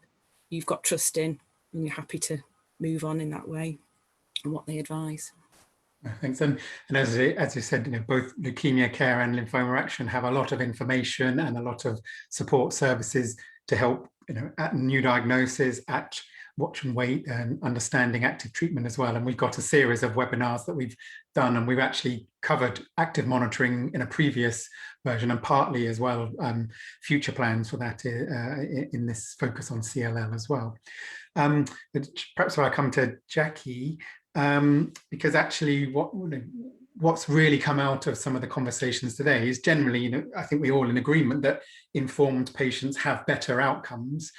you've got trust in, and you're happy to move on in that way and what they advise. Thanks. And as you said, you know, both Leukemia Care and Lymphoma Action have a lot of information and a lot of support services to help, you know, at new diagnosis, at watch and wait and understanding active treatment as well. And we've got a series of webinars that we've done, and we've actually covered active monitoring in a previous version, and partly as well future plans for that in this focus on CLL as well. Perhaps if I come to Jackie, because actually what's really come out of some of the conversations today is generally, I think we're all in agreement that informed patients have better outcomes,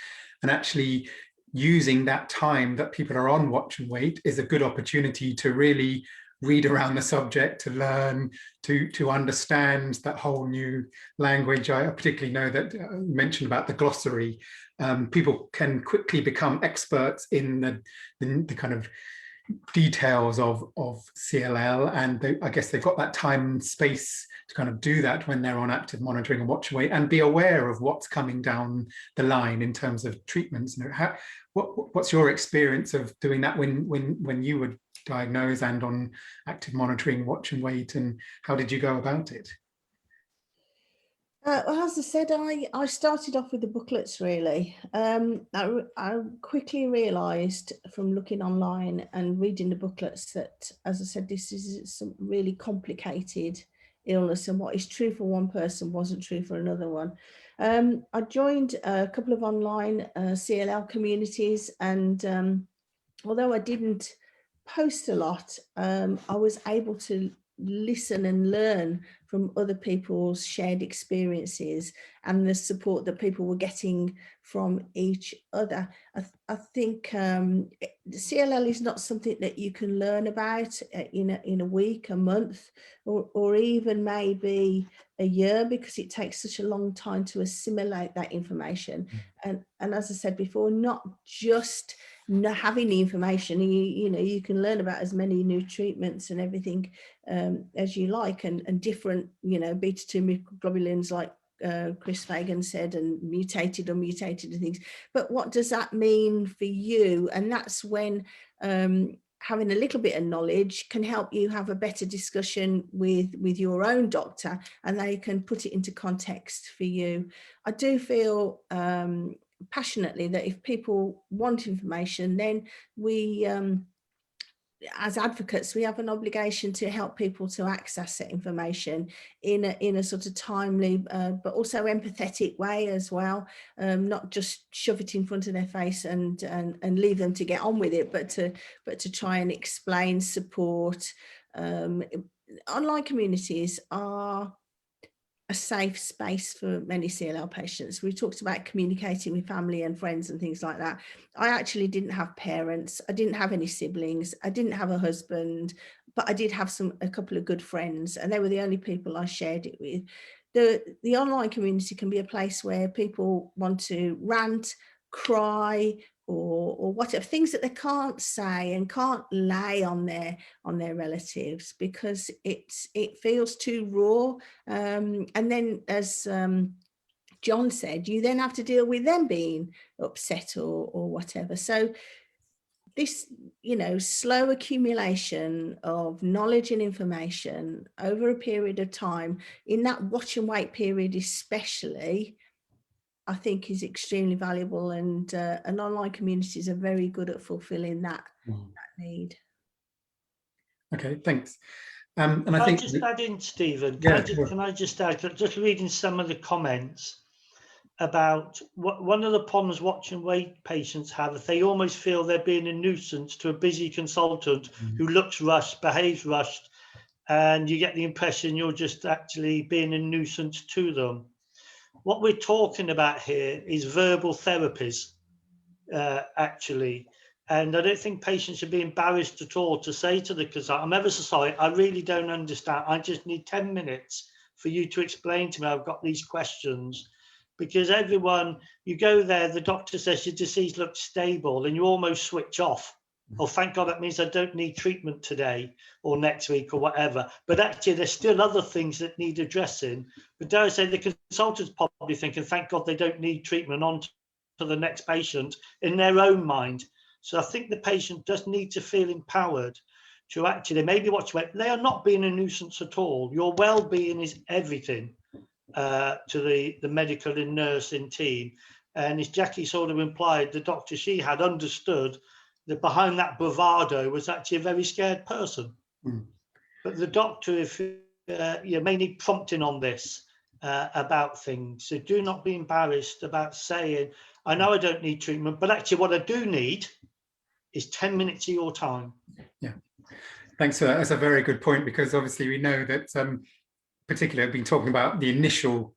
and actually using that time that people are on watch and wait is a good opportunity to really read around the subject, to learn, to understand that whole new language. I particularly know that you mentioned about the glossary. People can quickly become experts in the kind of details of CLL, and I guess they've got that time and space to kind of do that when they're on active monitoring and watch and wait, and be aware of what's coming down the line in terms of treatments. What's your experience of doing that when you were diagnosed and on active monitoring, watch and wait, and how did you go about it? Well, as I said, I started off with the booklets, really. I quickly realised from looking online and reading the booklets that, as I said, this is some really complicated illness, and what is true for one person wasn't true for another one. I joined a couple of online CLL communities, and although I didn't post a lot, I was able to listen and learn from other people's shared experiences and the support that people were getting from each other. I think CLL is not something that you can learn about in a week, a month, or even maybe a year, because it takes such a long time to assimilate that information. And as I said before, not just having the information, you can learn about as many new treatments and everything as you like, and different beta-2 microglobulins, like Chris Fagan said, and mutated, unmutated and things. But what does that mean for you? And that's when having a little bit of knowledge can help you have a better discussion with your own doctor, and they can put it into context for you. I do feel passionately that if people want information, then we as advocates, we have an obligation to help people to access that information in a sort of timely but also empathetic way as well, not just shove it in front of their face and leave them to get on with it, but to try and explain, support. Online communities are a safe space for many CLL patients. We talked about communicating with family and friends and things like that. I actually didn't have parents. I didn't have any siblings. I didn't have a husband, but I did have a couple of good friends, and they were the only people I shared it with. The online community can be a place where people want to rant, cry, or whatever, things that they can't say and can't lay on their relatives because it feels too raw. And then, as John said, you then have to deal with them being upset or whatever. So this, slow accumulation of knowledge and information over a period of time, in that watch and wait period especially, I think is extremely valuable, and online communities are very good at fulfilling that need. Okay, thanks. And I think just add in, Stephen, can I just add, just reading some of the comments about one of the problems watch and wait patients have, if they almost feel they're being a nuisance to a busy consultant who looks rushed, behaves rushed, and you get the impression you're just actually being a nuisance to them. What we're talking about here is verbal therapies, actually. And I don't think patients should be embarrassed at all to say to the consultant, I'm ever so sorry, I really don't understand. I just need 10 minutes for you to explain to me, I've got these questions. Because everyone, you go there, the doctor says your disease looks stable, and you almost switch off. Oh, thank God, that means I don't need treatment today or next week or whatever. But actually, there's still other things that need addressing. But dare I say, the consultant's probably thinking, thank God they don't need treatment, on to the next patient in their own mind. So I think the patient does need to feel empowered to actually maybe watch wait. They are not being a nuisance at all. Your well-being is everything to the medical and nursing team. And as Jackie sort of implied, the doctor she had understood that behind that bravado was actually a very scared person. Mm. But the doctor, if you may need prompting on this about things, so do not be embarrassed about saying, I know I don't need treatment, but actually what I do need is 10 minutes of your time. Yeah, thanks for that. That's a very good point, because obviously we know that particularly I've been talking about the initial,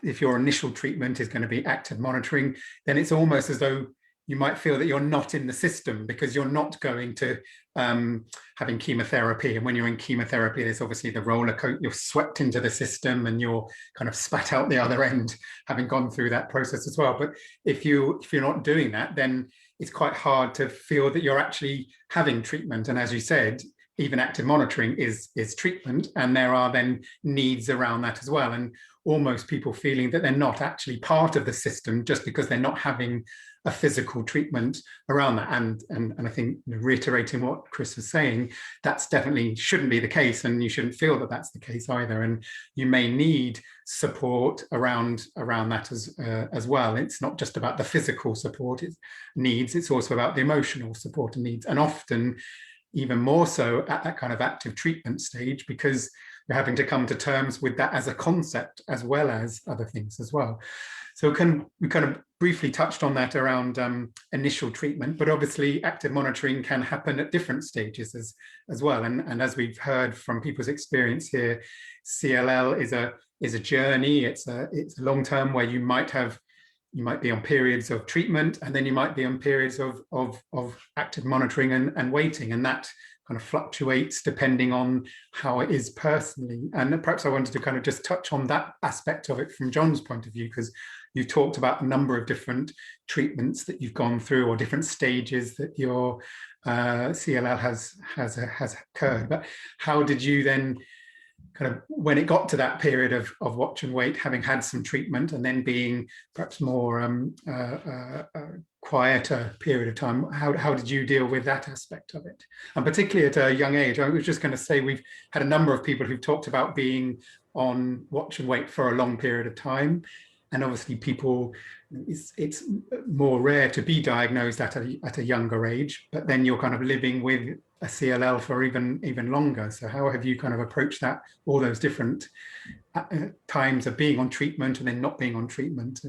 if your initial treatment is going to be active monitoring, then it's almost as though you might feel that you're not in the system because you're not going to having chemotherapy. And when you're in chemotherapy, there's obviously the roller coaster, you're swept into the system and you're kind of spat out the other end, having gone through that process as well. But if you're not doing that, then it's quite hard to feel that you're actually having treatment. And as you said, even active monitoring is treatment, and there are then needs around that as well. And almost people feeling that they're not actually part of the system just because they're not having a physical treatment around that. And I think, reiterating what Chris was saying, that's definitely shouldn't be the case, and you shouldn't feel that that's the case either. And you may need support around that as well. It's not just about the physical support it needs, it's also about the emotional support and needs, and often even more so at that kind of active treatment stage, because you're having to come to terms with that as a concept as well as other things as well. So we kind of briefly touched on that around initial treatment, but obviously active monitoring can happen at different stages as well. And as we've heard from people's experience here, CLL is a journey. It's a long term where you might be on periods of treatment, and then you might be on periods of active monitoring and waiting, and that kind of fluctuates depending on how it is personally. And perhaps I wanted to kind of just touch on that aspect of it from John's point of view, because you talked about a number of different treatments that you've gone through, or different stages that your CLL has occurred. But how did you then, kind of when it got to that period of watch and wait, having had some treatment and then being perhaps more quieter period of time, how did you deal with that aspect of it? And particularly at a young age, I was just going to say, we've had a number of people who've talked about being on watch and wait for a long period of time. And obviously people, it's more rare to be diagnosed at a younger age, but then you're kind of living with a CLL for even longer. So how have you kind of approached that, all those different times of being on treatment and then not being on treatment?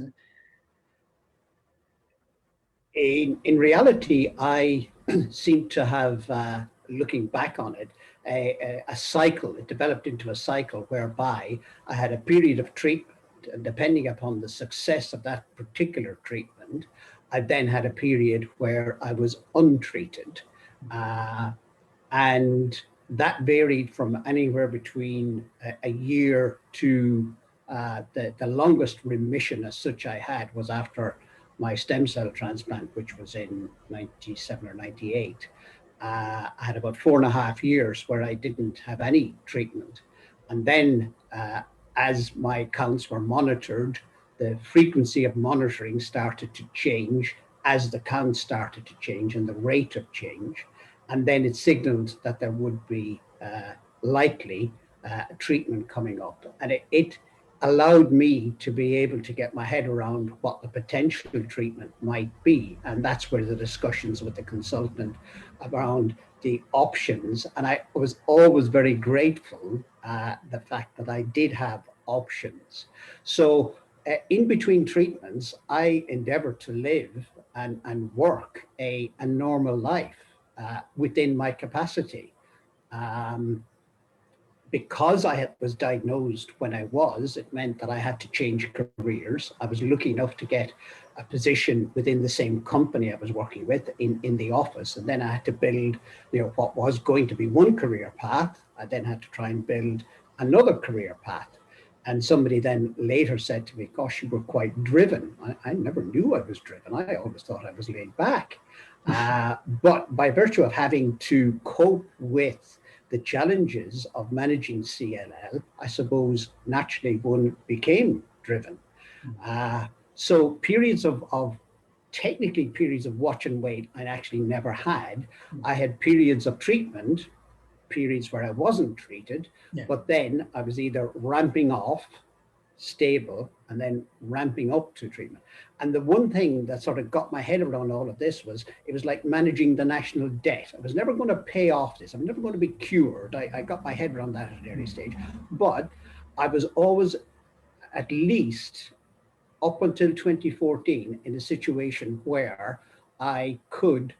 In reality, I seem to have, looking back on it, a cycle. It developed into a cycle whereby I had a period of treatment, and depending upon the success of that particular treatment, I then had a period where I was untreated. And that varied from anywhere between a year to the longest remission as such I had was after my stem cell transplant, which was in 97 or 98. I had about 4.5 years where I didn't have any treatment. And then as my counts were monitored, the frequency of monitoring started to change as the counts started to change and the rate of change. And then it signaled that there would be likely treatment coming up. And it allowed me to be able to get my head around what the potential treatment might be. And that's where the discussions with the consultant around the options. And I was always very grateful the fact that I did have options. So in between treatments, I endeavored to live and work a normal life within my capacity. Because I was diagnosed when I was, it meant that I had to change careers. I was lucky enough to get a position within the same company I was working with in the office. And then I had to build, what was going to be one career path. I then had to try and build another career path. And somebody then later said to me, gosh, you were quite driven. I never knew I was driven. I always thought I was laid back. But by virtue of having to cope with the challenges of managing CLL, I suppose naturally one became driven. So periods of technically periods of watch and wait, I actually never had. I had periods of treatment, periods where I wasn't treated, but then I was either ramping off stable, and then ramping up to treatment. And the one thing that sort of got my head around all of this was, it was like managing the national debt. I was never going to pay off this. I'm never going to be cured. I got my head around that at an early stage. But I was always, at least up until 2014, in a situation where I could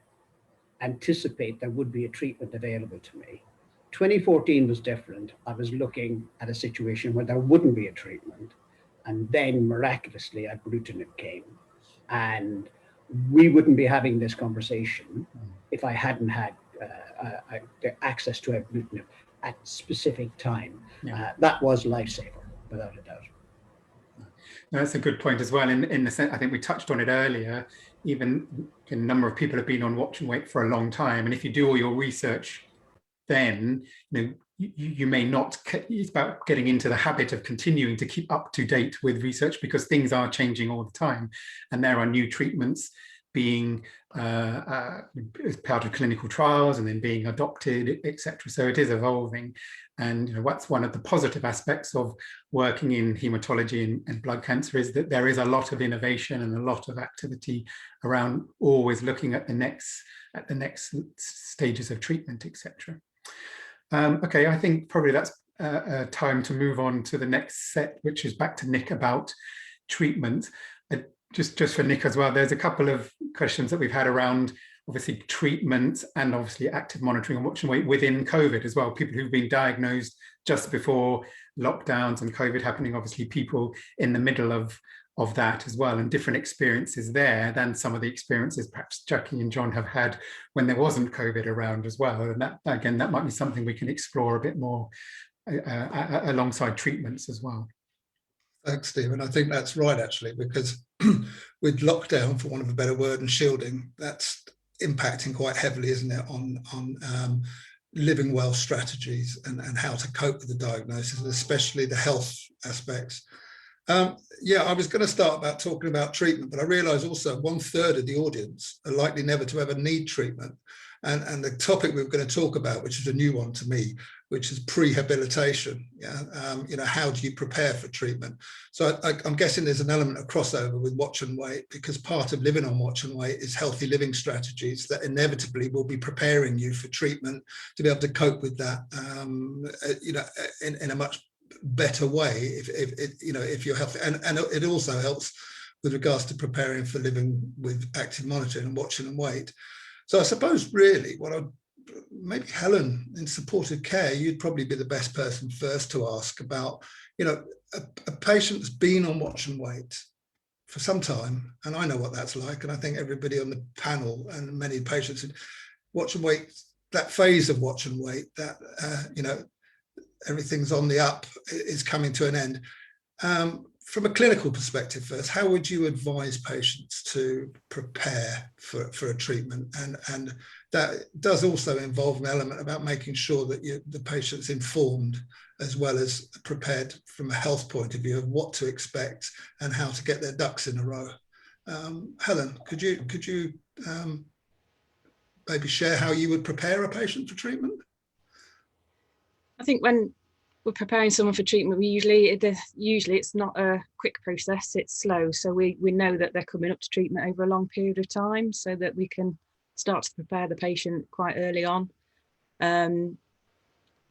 anticipate there would be a treatment available to me. 2014 was different. I was looking at a situation where there wouldn't be a treatment. And then miraculously, ibrutinib came. And we wouldn't be having this conversation if I hadn't had access to ibrutinib at specific time. Yeah. That was lifesaver, without a doubt. No, that's a good point as well. In the sense, I think we touched on it earlier, even a number of people have been on watch and wait for a long time. And if you do all your research, then you may not, it's about getting into the habit of continuing to keep up to date with research, because things are changing all the time. And there are new treatments being as part of clinical trials and then being adopted, etc. So it is evolving. And what's one of the positive aspects of working in hematology and blood cancer is that there is a lot of innovation and a lot of activity around always looking at the next stages of treatment, etc. Okay, I think probably that's time to move on to the next set, which is back to Nick about treatment. Just for Nick as well, there's a couple of questions that we've had around obviously treatment and obviously active monitoring and watch and wait within COVID as well. People who've been diagnosed just before lockdowns and COVID happening, obviously people in the middle of that as well, and different experiences there than some of the experiences perhaps Jackie and John have had when there wasn't COVID around as well. And that, again, that might be something we can explore a bit more alongside treatments as well. Thanks, Stephen. I think that's right, actually, because with lockdown, for want of a better word, and shielding, that's impacting quite heavily, isn't it, on living well strategies and how to cope with the diagnosis, especially the health aspects. Yeah, I was going to start about talking about treatment, but I realise also 1/3 of the audience are likely never to ever need treatment. And the topic we're going to talk about, which is a new one to me, which is prehabilitation. Yeah, how do you prepare for treatment? So I'm guessing there's an element of crossover with watch and wait, because part of living on watch and wait is healthy living strategies that inevitably will be preparing you for treatment to be able to cope with that, in a much better way if you're healthy. And it also helps with regards to preparing for living with active monitoring and watching and wait. So I suppose really maybe Helen, in supportive care, you'd probably be the best person first to ask about, a patient that's been on watch and wait for some time, and I know what that's like, and I think everybody on the panel and many patients watch and wait, that phase of watch and wait, that everything's on the up, is coming to an end. From a clinical perspective first, how would you advise patients to prepare for a treatment? And that does also involve an element about making sure that the patient's informed as well as prepared from a health point of view of what to expect and how to get their ducks in a row. Helen, could you maybe share how you would prepare a patient for treatment? I think when we're preparing someone for treatment, usually it's not a quick process, it's slow. So we know that they're coming up to treatment over a long period of time, so that we can start to prepare the patient quite early on, and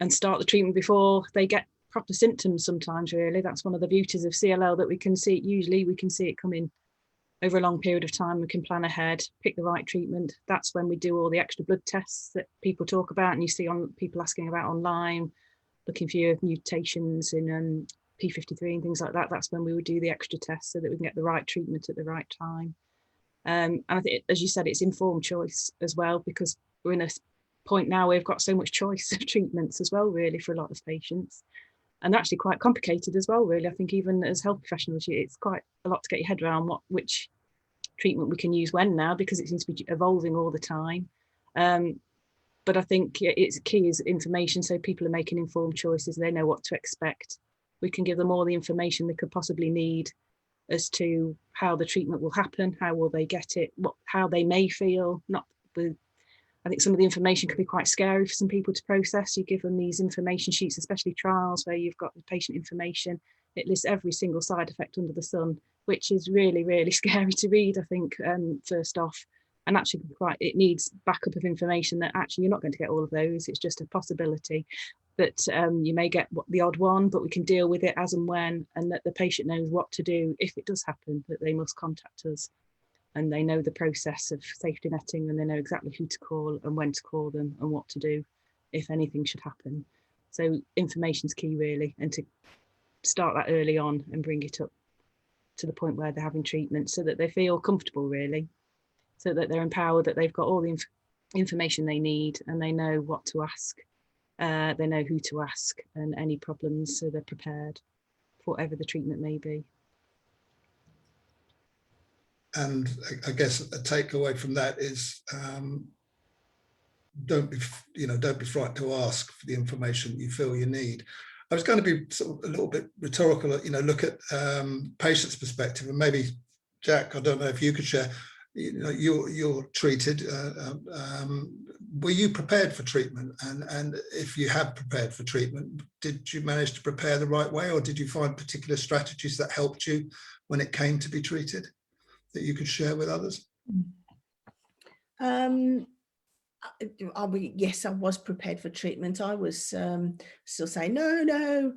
start the treatment before they get proper symptoms sometimes, really. That's one of the beauties of CLL, that we can see it coming over a long period of time. We can plan ahead, pick the right treatment. That's when we do all the extra blood tests that people talk about and you see on people asking about online, looking for your mutations in P53 and things like that. That's when we would do the extra tests so that we can get the right treatment at the right time. And I think, as you said, it's informed choice as well, because we're in a point now where we've got so much choice of treatments as well, really, for a lot of patients. And they're actually quite complicated as well, really. I think even as health professionals, it's quite a lot to get your head around which treatment we can use when now, because it seems to be evolving all the time. But I think it's key is information, so people are making informed choices. They know what to expect. We can give them all the information they could possibly need as to how the treatment will happen, how will they get it, how they may feel. I think some of the information can be quite scary for some people to process. You give them these information sheets, especially trials where you've got the patient information, it lists every single side effect under the sun, which is really, really scary to read, I think, first off. And actually, it needs backup of information that actually you're not going to get all of those. It's just a possibility that you may get the odd one, but we can deal with it as and when, and that the patient knows what to do if it does happen, that they must contact us. And they know the process of safety netting, and they know exactly who to call and when to call them and what to do if anything should happen. So information's key, really, and to start that early on and bring it up to the point where they're having treatment so that they feel comfortable, really, so that they're empowered, that they've got all the information they need and they know what to ask, they know who to ask and any problems, so they're prepared for whatever the treatment may be. And I guess a takeaway from that is don't be frightened to ask for the information you feel you need. I was going to be sort of a little bit rhetorical, look at patient's perspective, and maybe Jack, I don't know if you could share. You're treated. Were you prepared for treatment? And if you have prepared for treatment, did you manage to prepare the right way, or did you find particular strategies that helped you when it came to be treated that you could share with others? Yes, I was prepared for treatment. I was still saying, no,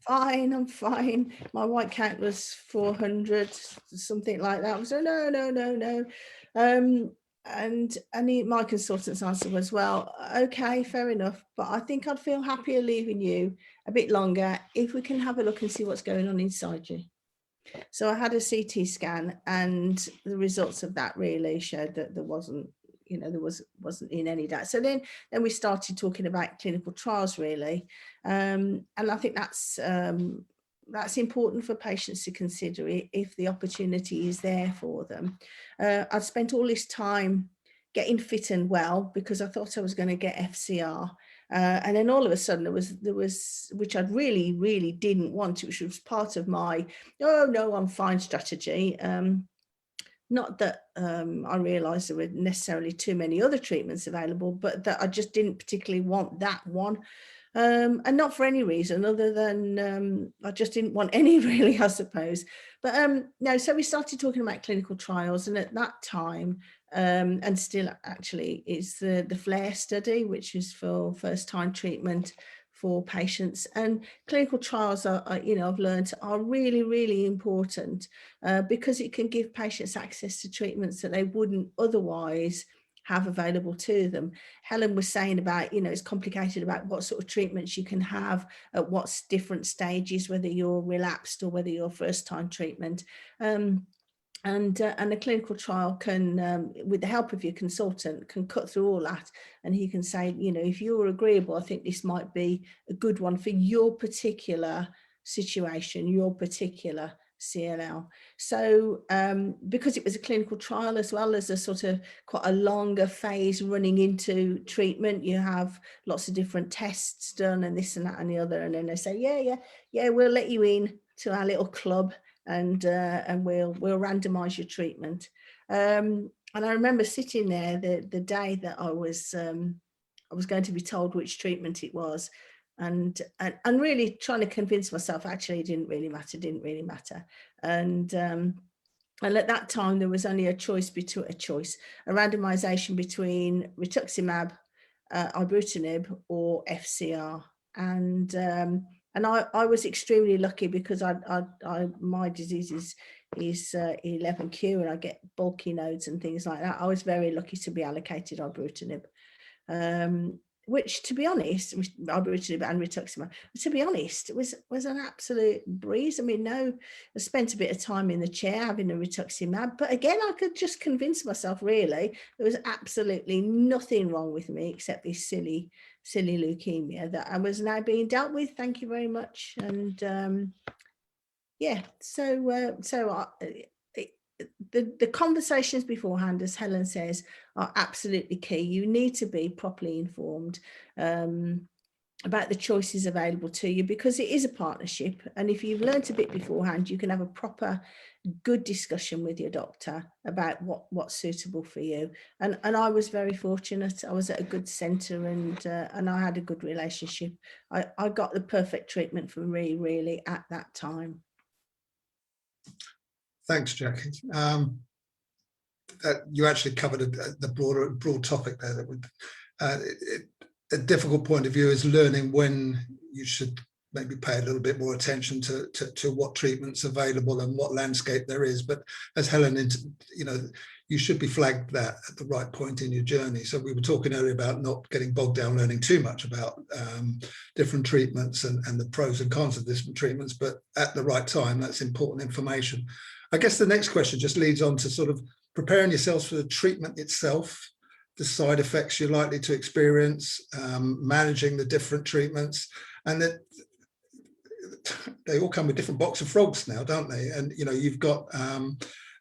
I'm fine. My white count was 400, something like that. I was no. And my consultant's answer was, well, okay, fair enough, but I think I'd feel happier leaving you a bit longer if we can have a look and see what's going on inside you. So I had a CT scan, and the results of that really showed that there wasn't in any doubt. So then we started talking about clinical trials, really, and I think that's important for patients to consider if the opportunity is there for them. I've spent all this time getting fit and well because I thought I was going to get FCR. And then all of a sudden there was, which I really, really didn't want, which was part of my, oh no, I'm fine strategy. Not that I realised there were necessarily too many other treatments available, but that I just didn't particularly want that one. And not for any reason other than I just didn't want any, really, I suppose. But no, so we started talking about clinical trials, and at that time, and still actually, it's the FLAIR study, which is for first-time treatment for patients. And clinical trials are I've learned, are really, really important because it can give patients access to treatments that they wouldn't otherwise have available to them. Helen was saying about, it's complicated about what sort of treatments you can have at what different stages, whether you're relapsed or whether you're first-time treatment. And a clinical trial can, with the help of your consultant, can cut through all that, and he can say, if you're agreeable, I think this might be a good one for your particular situation, your particular CLL. So because it was a clinical trial as well as a sort of quite a longer phase running into treatment, you have lots of different tests done and this and that and the other, and then they say, yeah, we'll let you in to our little club, and we'll randomize your treatment. And I remember sitting there the day that I was going to be told which treatment it was, and really trying to convince myself actually it didn't really matter. And at that time there was only a randomization between rituximab, ibrutinib, or FCR. And I was extremely lucky because my disease is 11q, and I get bulky nodes and things like that. I was very lucky to be allocated ibrutinib, which, to be honest, ibrutinib and rituximab, to be honest, it was an absolute breeze. I mean, I spent a bit of time in the chair having a rituximab, but again, I could just convince myself, really, there was absolutely nothing wrong with me except this silly leukemia that I was now being dealt with. Thank you very much. And the conversations beforehand, as Helen says, are absolutely key. You need to be properly informed. about the choices available to you, because it is a partnership. And if you've learnt a bit beforehand, you can have a proper good discussion with your doctor about what's suitable for you. And I was very fortunate. I was at a good centre, and I had a good relationship. I got the perfect treatment for me really at that time. Thanks, Jackie. You actually covered the broad topic there. That would a difficult point of view is learning when you should maybe pay a little bit more attention to what treatment's available and what landscape there is. But as Helen, you should be flagged that at the right point in your journey. So we were talking earlier about not getting bogged down learning too much about different treatments and the pros and cons of different treatments, but at the right time, that's important information. I guess the next question just leads on to sort of preparing yourselves for the treatment itself, the side effects you're likely to experience, managing the different treatments, and that they all come with different box of frogs now, don't they? And you've got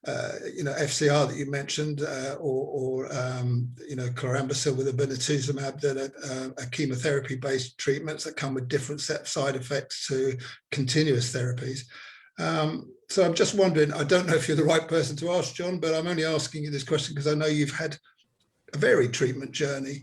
FCR that you mentioned, or chlorambucil with obinutuzumab, that are chemotherapy-based treatments that come with different set of side effects to continuous therapies. So I'm just wondering, I don't know if you're the right person to ask, John, but I'm only asking you this question because I know you've had a varied treatment journey.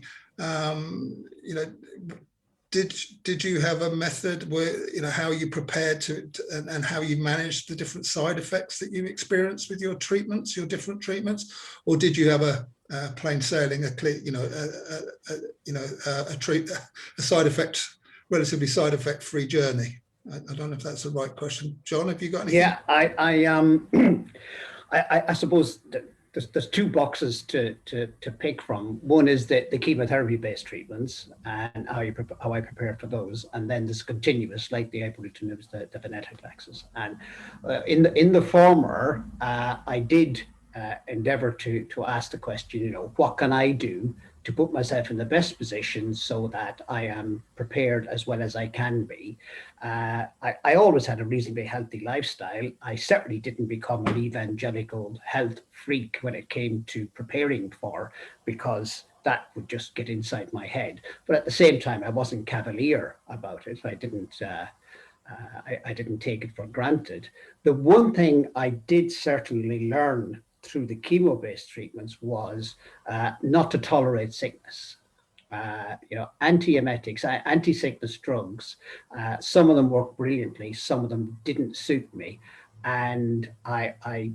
Did you have a method where, how you prepared and how you managed the different side effects that you experienced with your treatments, your different treatments, or did you have a plain sailing, relatively side effect free journey? I don't know if that's the right question. John, have you got anything? Yeah, I suppose there's two boxes to pick from. One is the chemotherapy-based treatments and how I prepare for those, and then there's continuous, like the ibrutinibs, the venetoclaxes. And in the former, I did endeavour to ask the question, what can I do to put myself in the best position so that I am prepared as well as I can be. I always had a reasonably healthy lifestyle. I certainly didn't become an evangelical health freak when it came to preparing for, because that would just get inside my head. But at the same time, I wasn't cavalier about it. I didn't take it for granted. The one thing I did certainly learn through the chemo-based treatments was not to tolerate sickness. Antiemetics, anti-sickness drugs, some of them worked brilliantly, some of them didn't suit me. And I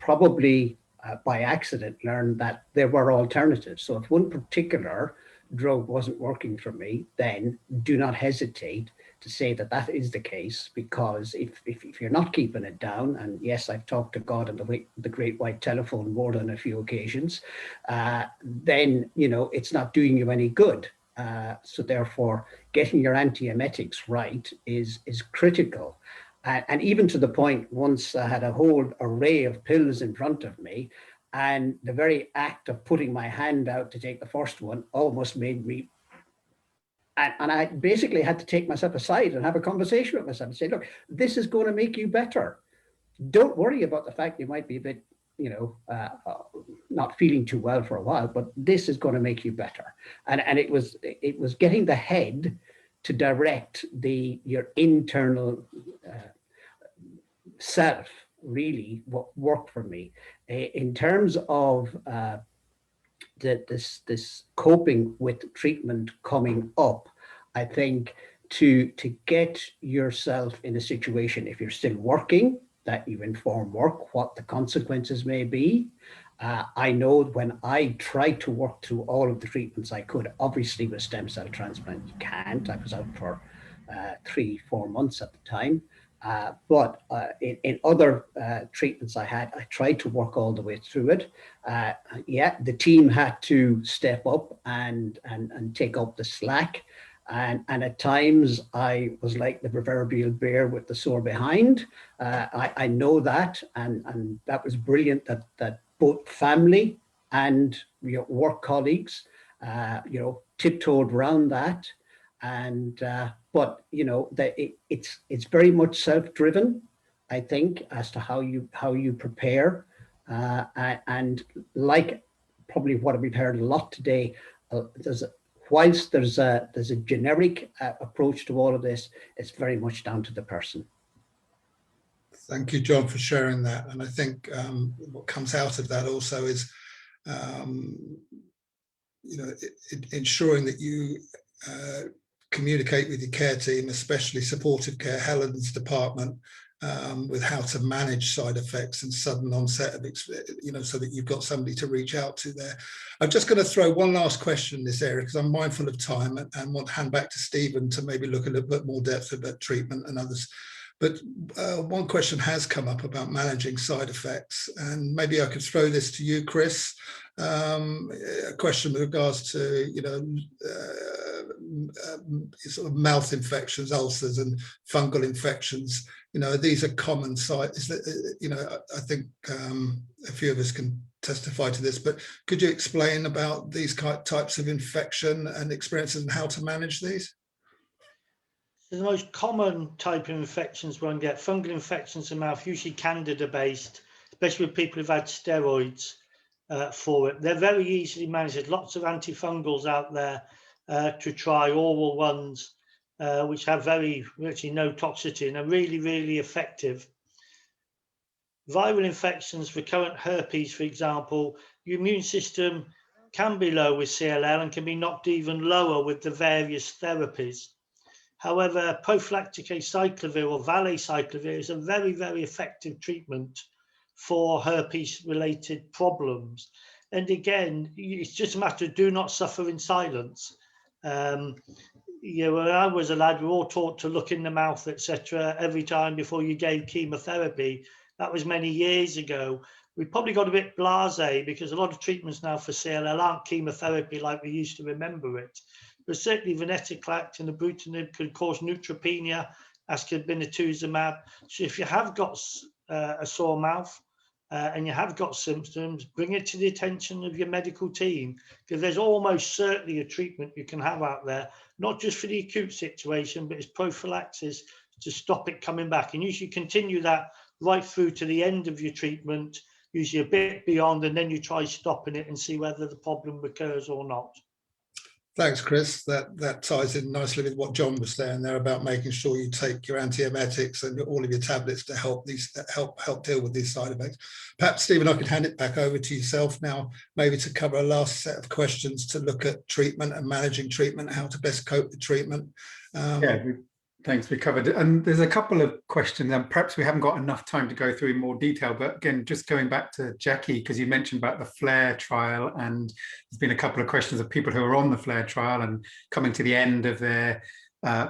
probably by accident learned that there were alternatives. So if one particular drug wasn't working for me, then do not hesitate to say that is the case, because if you're not keeping it down, and yes, I've talked to God on the great white telephone more than a few occasions, then it's not doing you any good. So therefore, getting your antiemetics right is critical. And even to the point, once I had a whole array of pills in front of me, and the very act of putting my hand out to take the first one almost made me. And I basically had to take myself aside and have a conversation with myself and say, look, this is going to make you better. Don't worry about the fact you might be a bit, not feeling too well for a while, but this is going to make you better. And it was getting the head to direct your internal self, really, what worked for me. In terms of this coping with treatment coming up, I think to get yourself in a situation, if you're still working, that you inform work what the consequences may be. I know when I tried to work through all of the treatments I could, obviously with stem cell transplant, you can't. I was out for 3-4 months at the time. But in other treatments I tried to work all the way through it. The team had to step up and take up the slack. And at times I was like the proverbial bear with the sore behind. I know that, and that was brilliant that both family and work colleagues, tiptoed around that. And but it's very much self-driven, I think, as to how you prepare, and like probably what we've heard a lot today, whilst there's a generic approach to all of this, it's very much down to the person. Thank you, John, for sharing that. And I think what comes out of that also is, ensuring that you communicate with your care team, especially supportive care, Helen's department, with how to manage side effects and sudden onset of, so that you've got somebody to reach out to there. I'm just going to throw one last question in this area because I'm mindful of time and want to hand back to Stephen to maybe look a little bit more depth about treatment and others. But one question has come up about managing side effects, and maybe I could throw this to you, Chris. A question with regards to, sort of mouth infections, ulcers, and fungal infections. These are common sites. I think a few of us can testify to this, but could you explain about these types of infection and experiences and how to manage these? The most common type of infections one get, fungal infections in the mouth, usually candida based, especially with people who've had steroids for it. They're very easily managed. There's lots of antifungals out there to try, oral ones, which have virtually no toxicity and are really, really effective. Viral infections, recurrent herpes, for example, your immune system can be low with CLL and can be knocked even lower with the various therapies. However, prophylactic acyclovir or valacyclovir is a very, very effective treatment for herpes-related problems. And again, it's just a matter of do not suffer in silence. When I was a lad, we were all taught to look in the mouth, etc., every time before you gave chemotherapy. That was many years ago. We probably got a bit blasé because a lot of treatments now for CLL aren't chemotherapy like we used to remember it. But certainly venetoclax and ibrutinib could cause neutropenia, as could obinutuzumab. So if you have got a sore mouth and you have got symptoms, bring it to the attention of your medical team, because there's almost certainly a treatment you can have out there, not just for the acute situation, but as prophylaxis to stop it coming back. And usually continue that right through to the end of your treatment, usually a bit beyond, and then you try stopping it and see whether the problem recurs or not. Thanks, Chris. That ties in nicely with what John was saying there about making sure you take your antiemetics and all of your tablets to help deal with these side effects. Perhaps, Stephen, I could hand it back over to yourself now, maybe to cover a last set of questions to look at treatment and managing treatment, how to best cope with treatment. Thanks, we covered it. And there's a couple of questions, and perhaps we haven't got enough time to go through in more detail, but again, just going back to Jackie, because you mentioned about the FLAIR trial, and there's been a couple of questions of people who are on the FLAIR trial and coming to the end of their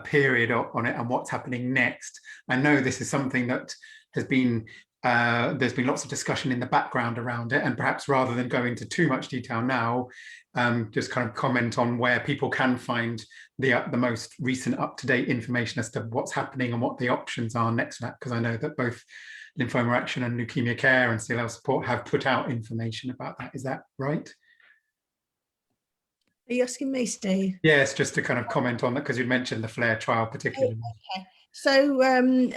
period on it and what's happening next. I know this is something that has been, there's been lots of discussion in the background around it, and perhaps rather than go into too much detail now, just kind of comment on where people can find the most recent up-to-date information as to what's happening and what the options are next to that, because I know that both Lymphoma Action and Leukemia Care and CLL Support have put out information about that. Is that right? Are you asking me, Steve? Yes, just to kind of comment on that, because you mentioned the FLAIR trial particularly. Okay. So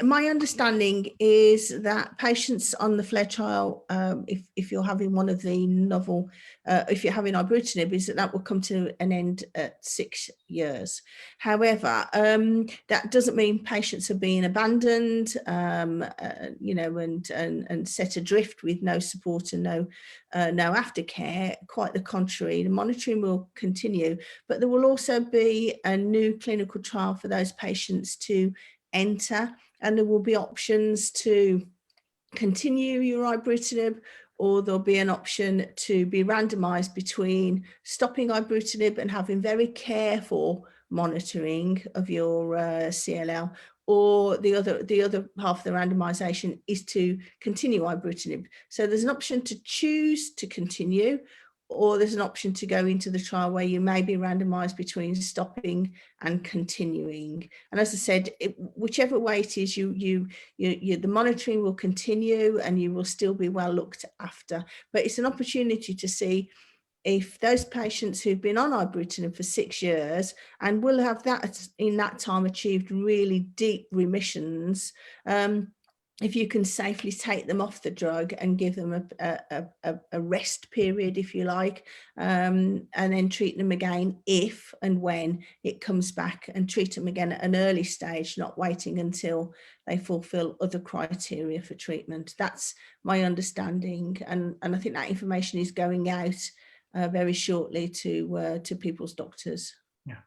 my understanding is that patients on the FLAIR trial, if you're having one of the novel, if you're having ibrutinib, is that will come to an end at 6 years. However, that doesn't mean patients are being abandoned, and set adrift with no support and no aftercare. Quite the contrary, the monitoring will continue, but there will also be a new clinical trial for those patients to enter, and there will be options to continue your ibrutinib, or there'll be an option to be randomized between stopping ibrutinib and having very careful monitoring of your CLL, or the other half of the randomization is to continue ibrutinib. So there's an option to choose to continue, or there's an option to go into the trial where you may be randomized between stopping and continuing. And as I said, whichever way it is, the monitoring will continue and you will still be well looked after. But it's an opportunity to see if those patients who've been on ibrutinib for 6 years and will have that in that time achieved really deep remissions, if you can safely take them off the drug and give them a rest period, if you like, and then treat them again if and when it comes back, and treat them again at an early stage, not waiting until they fulfill other criteria for treatment. That's my understanding, and I think that information is going out very shortly to people's doctors. Yeah,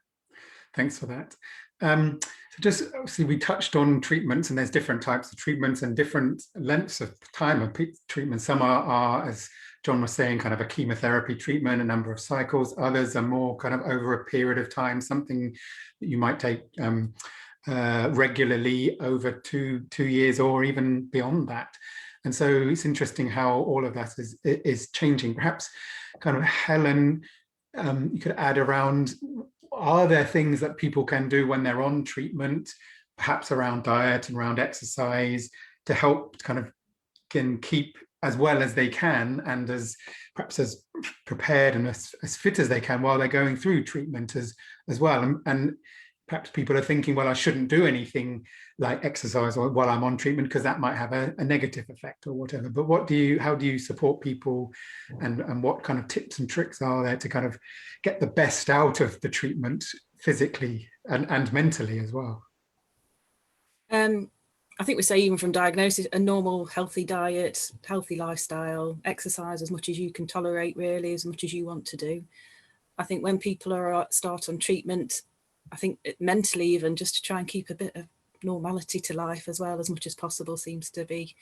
thanks for that. So just obviously we touched on treatments, and there's different types of treatments and different lengths of time of treatment. Some are, as John was saying, kind of a chemotherapy treatment, a number of cycles. Others are more kind of over a period of time, something that you might take regularly over two years or even beyond that. And so it's interesting how all of that is changing. Perhaps kind of Helen, you could add around, are there things that people can do when they're on treatment, perhaps around diet and around exercise, to help kind of can keep as well as they can, and as perhaps as prepared and as fit as they can while they're going through treatment as well? And perhaps people are thinking, well, I shouldn't do anything like exercise while I'm on treatment because that might have a negative effect or whatever. But how do you support people, and what kind of tips and tricks are there to kind of get the best out of the treatment physically and mentally as well? I think we say, even from diagnosis, a normal healthy diet, healthy lifestyle, exercise as much as you can tolerate, really, as much as you want to do. I think when people start on treatment, I think mentally, even just to try and keep a bit of normality to life as well, as much as possible, seems to be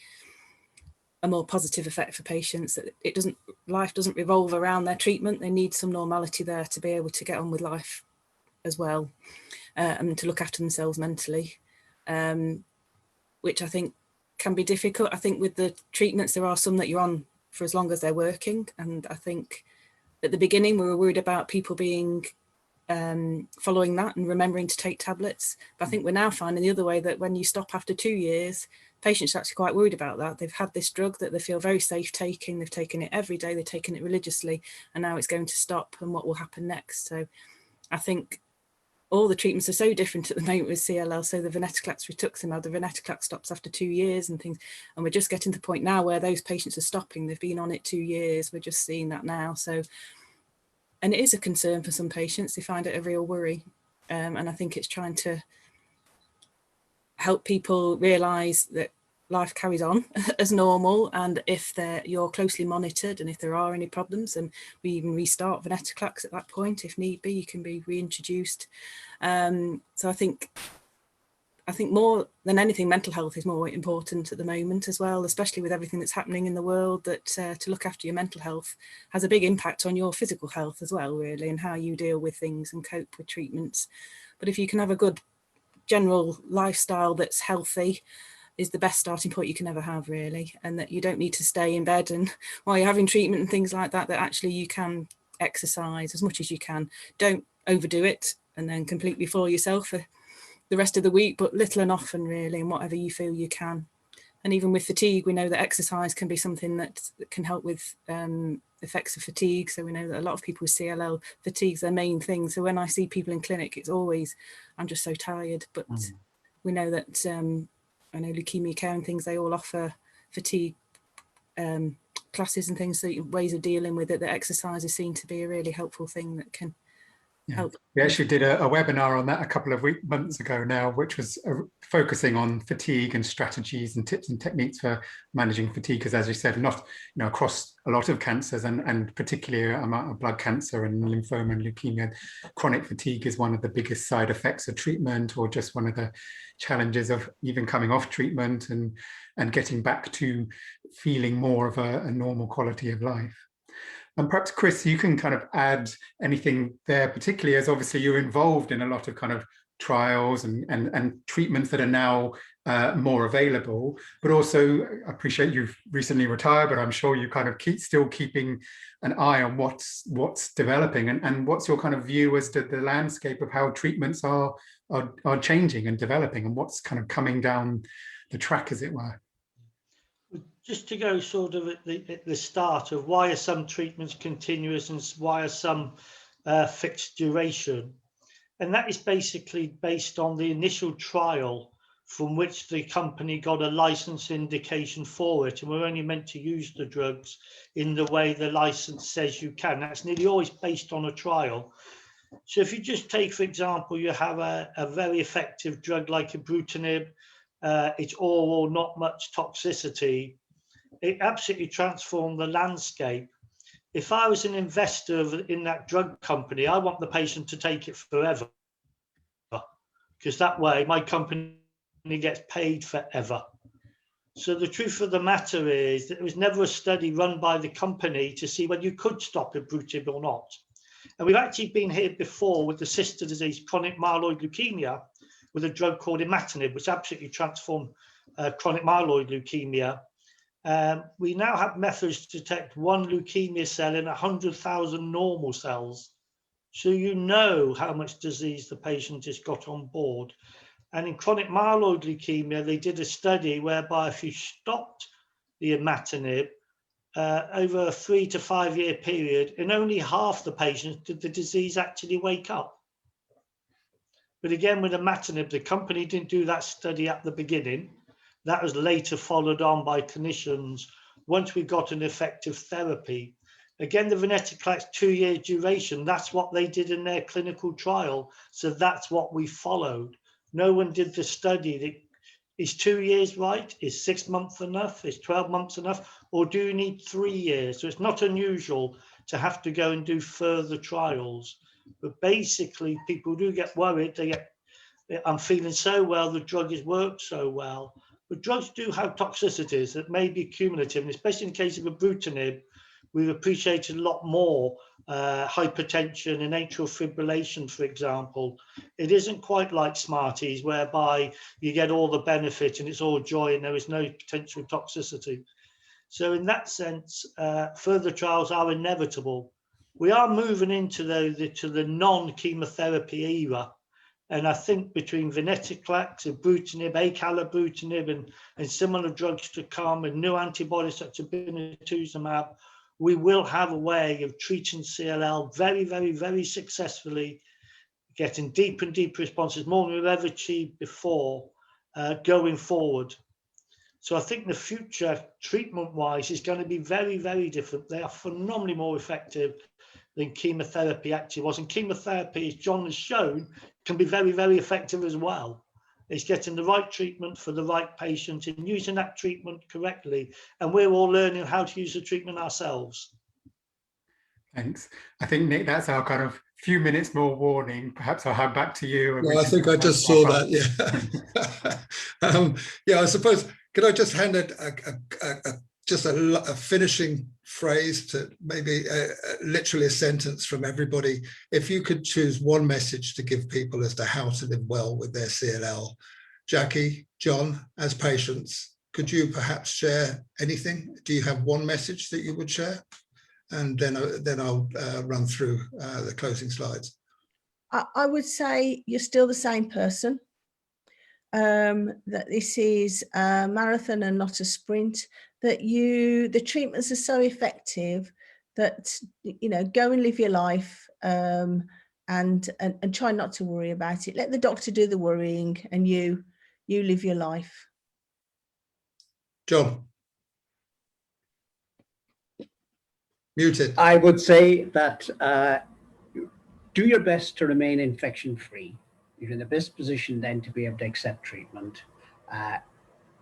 a more positive effect for patients. That life doesn't revolve around their treatment. They need some normality there to be able to get on with life as well, and to look after themselves mentally, which I think can be difficult. I think with the treatments, there are some that you're on for as long as they're working, and I think at the beginning we were worried about people being following that and remembering to take tablets. But I think we're now finding the other way, that when you stop after 2 years, patients are actually quite worried about that. They've had this drug that they feel very safe taking, they've taken it every day, they've taken it religiously, and now it's going to stop, and what will happen next? So I think all the treatments are so different at the moment with CLL. So the venetoclax, rituximab, the venetoclax stops after 2 years and things, and we're just getting to the point now where those patients are stopping. They've been on it 2 years, we're just seeing that now. So, and it is a concern for some patients. They find it a real worry, and I think it's trying to help people realise that life carries on as normal, and if you're closely monitored, and if there are any problems, and we even restart venetoclax at that point if need be, you can be reintroduced. So I think more than anything, mental health is more important at the moment as well, especially with everything that's happening in the world, that to look after your mental health has a big impact on your physical health as well, really, and how you deal with things and cope with treatments. But if you can have a good general lifestyle that's healthy, is the best starting point you can ever have, really, and that you don't need to stay in bed and while you're having treatment and things like that, that actually you can exercise as much as you can. Don't overdo it and then completely floor yourself for the rest of the week, but little and often, really, and whatever you feel you can. And even with fatigue, we know that exercise can be something that can help with effects of fatigue. So we know that a lot of people with CLL, fatigue's their main thing. So when I see people in clinic, it's always, I'm just so tired. But we know that, I know Leukemia Care and things, they all offer fatigue classes and things, so ways of dealing with it, that exercise is seen to be a really helpful thing that can help. We actually did a webinar on that a couple of months ago now, which was focusing on fatigue and strategies and tips and techniques for managing fatigue, because as you said, not across a lot of cancers, and particularly amount of blood cancer and lymphoma and leukemia, chronic fatigue is one of the biggest side effects of treatment, or just one of the challenges of even coming off treatment and getting back to feeling more of a normal quality of life. And perhaps, Chris, you can kind of add anything there, particularly as obviously you're involved in a lot of kind of trials and treatments that are now more available, but also I appreciate you've recently retired, but I'm sure you kind of still keeping an eye on what's developing, and what's your kind of view as to the landscape of how treatments are changing and developing, and what's kind of coming down the track, as it were. Just to go sort of at the start of why are some treatments continuous and why are some fixed duration, and that is basically based on the initial trial from which the company got a license indication for it, and we're only meant to use the drugs in the way the license says you can. That's nearly always based on a trial. So if you just take, for example, you have a very effective drug like ibrutinib, it's oral, not much toxicity, it absolutely transformed the landscape. If I was an investor in that drug company, I want the patient to take it forever, because that way my company gets paid forever. So the truth of the matter is that there was never a study run by the company to see whether you could stop ibrutinib or not. And we've actually been here before with the sister disease, chronic myeloid leukemia, with a drug called imatinib, which absolutely transformed chronic myeloid leukemia. We now have methods to detect one leukemia cell in 100,000 normal cells. So you know how much disease the patient has got on board. And in chronic myeloid leukemia, they did a study whereby if you stopped the imatinib, over a 3 to 5 year period, in only half the patients did the disease actually wake up. But again, with imatinib, the company didn't do that study at the beginning. That was later followed on by clinicians once we got an effective therapy. Again, the venetoclax 2-year duration, that's what they did in their clinical trial. So that's what we followed. No one did the study that is 2 years right? Is 6 months enough? Is 12 months enough? Or do you need 3 years? So it's not unusual to have to go and do further trials. But basically, people do get worried. They get, I'm feeling so well, the drug has worked so well. But drugs do have toxicities that may be cumulative, and especially in the case of ibrutinib, we've appreciated a lot more hypertension and atrial fibrillation, for example. It isn't quite like Smarties, whereby you get all the benefit and it's all joy and there is no potential toxicity. So in that sense, further trials are inevitable. We are moving into the non-chemotherapy era. And I think between venetoclax, ibrutinib, acalabrutinib, and similar drugs to come, and new antibodies such as obinutuzumab, we will have a way of treating CLL very, very, very successfully, getting deep and deep responses, more than we've ever achieved before, going forward. So I think the future, treatment-wise, is going to be very, very different. They are phenomenally more effective than chemotherapy actually was. And chemotherapy, as John has shown, can be very, very effective as well. It's getting the right treatment for the right patient and using that treatment correctly. And we're all learning how to use the treatment ourselves. Thanks. I think, Nick, that's our kind of few minutes more warning. Perhaps I'll hand back to you. Well, I think I just saw that, yeah. Yeah, I suppose, could I just hand it a finishing phrase to maybe literally a sentence from everybody. If you could choose one message to give people as to how to live well with their CLL, Jackie, John, as patients, could you perhaps share anything? Do you have one message that you would share? And then I'll run through the closing slides. I would say you're still the same person. That this is a marathon and not a sprint. That the treatments are so effective that, you know, go and live your life and try not to worry about it. Let the doctor do the worrying and you live your life. John. Muted. I would say that do your best to remain infection-free. You're in the best position then to be able to accept treatment.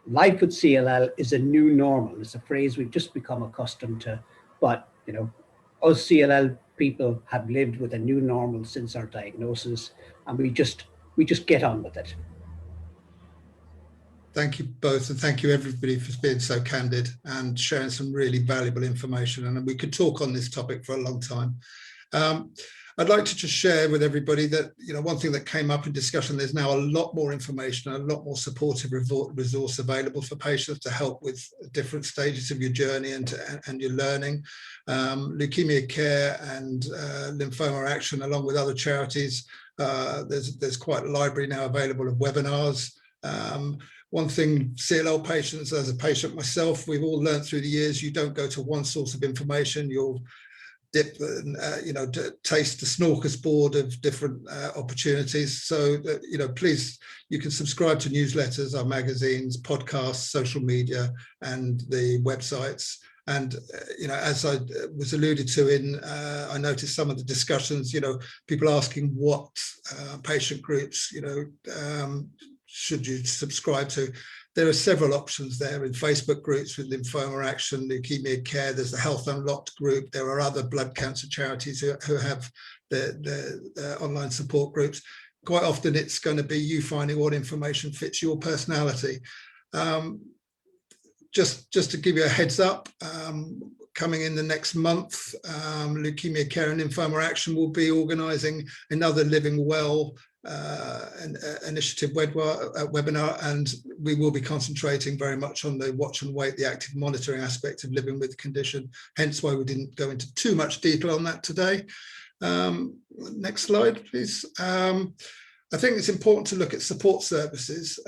Life with CLL is a new normal. It's a phrase we've just become accustomed to, but you know, us CLL people have lived with a new normal since our diagnosis, and we just get on with it. Thank you both, and thank you everybody for being so candid and sharing some really valuable information. And we could talk on this topic for a long time. I'd like to just share with everybody that, you know, one thing that came up in discussion, there's now a lot more information, a lot more supportive resource available for patients to help with different stages of your journey and your learning. Leukemia Care and Lymphoma Action, along with other charities, there's quite a library now available of webinars. One thing, CLL patients, as a patient myself, we've all learned through the years, you don't go to one source of information. You'll dip and taste the smorgasbord of different opportunities. So please, you can subscribe to newsletters, our magazines, podcasts, social media, and the websites. And as I was alluded to in, I noticed some of the discussions, people asking what patient groups, should you subscribe to. There are several options there in Facebook groups with Lymphoma Action, Leukemia Care. There's the Health Unlocked group. There are other blood cancer charities who have their online support groups. Quite often it's going to be you finding what information fits your personality. Just to give you a heads up, coming in the next month, Leukemia Care and Lymphoma Action will be organising another Living Well initiative webinar, and we will be concentrating very much on the watch and wait, the active monitoring aspect of living with the condition, hence why we didn't go into too much detail on that today. Next slide, please. I think it's important to look at support services.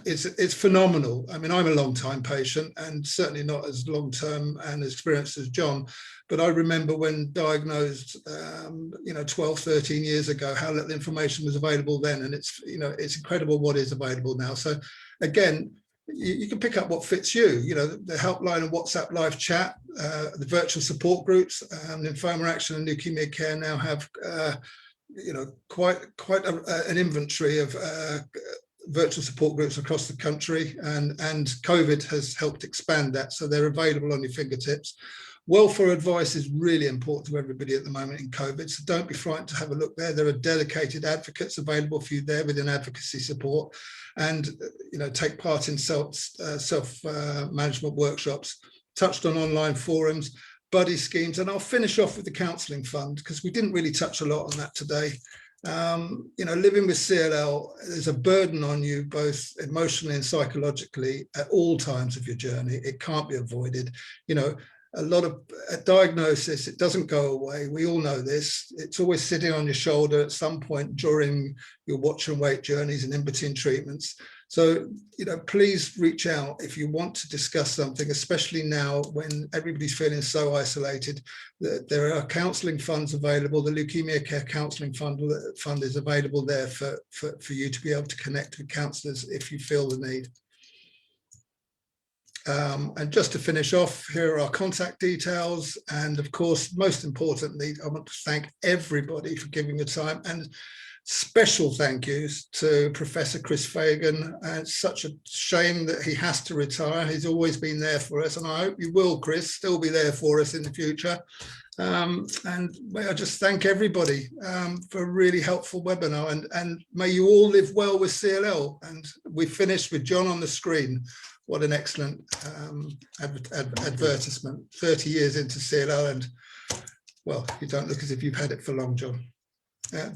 It's phenomenal. I mean, I'm a long-time patient and certainly not as long-term and experienced as John, but I remember when diagnosed, 12, 13 years ago, how little information was available then, and it's incredible what is available now. So again, you can pick up what fits you. The helpline and WhatsApp live chat, the virtual support groups, Lymphoma Action and Leukemia Care now have, quite an inventory of virtual support groups across the country, and COVID has helped expand that, so they're available on your fingertips. Welfare advice is really important to everybody at the moment in COVID, so don't be frightened to have a look there. There are dedicated advocates available for you there within advocacy support, and take part in self-management workshops, touched on online forums, buddy schemes, and I'll finish off with the counselling fund because we didn't really touch a lot on that today. Living with CLL, there's a burden on you both emotionally and psychologically at all times of your journey. It can't be avoided. A lot of a diagnosis, it doesn't go away. We all know this. It's always sitting on your shoulder at some point during your watch and wait journeys and in between treatments. So, please reach out if you want to discuss something, especially now when everybody's feeling so isolated. There are counselling funds available. The Leukemia Care Counselling Fund is available there for you to be able to connect with counsellors if you feel the need. And just to finish off, here are our contact details. And of course, most importantly, I want to thank everybody for giving the time, and special thank yous to Professor Chris Fagan. It's such a shame that he has to retire. He's always been there for us, and I hope you will, Chris, still be there for us in the future. And may I just thank everybody for a really helpful webinar, and may you all live well with CLL. And we finished with John on the screen. What an excellent advertisement. 30 years into CLL, and well, you don't look as if you've had it for long, John.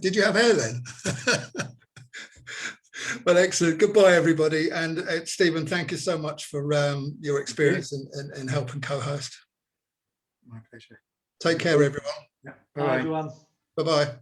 Did you have hair then? Well, excellent. Goodbye, everybody. And Stephen, thank you so much for your experience in helping co-host. My pleasure. Take care, everyone. Yeah. Bye, everyone. Bye-bye.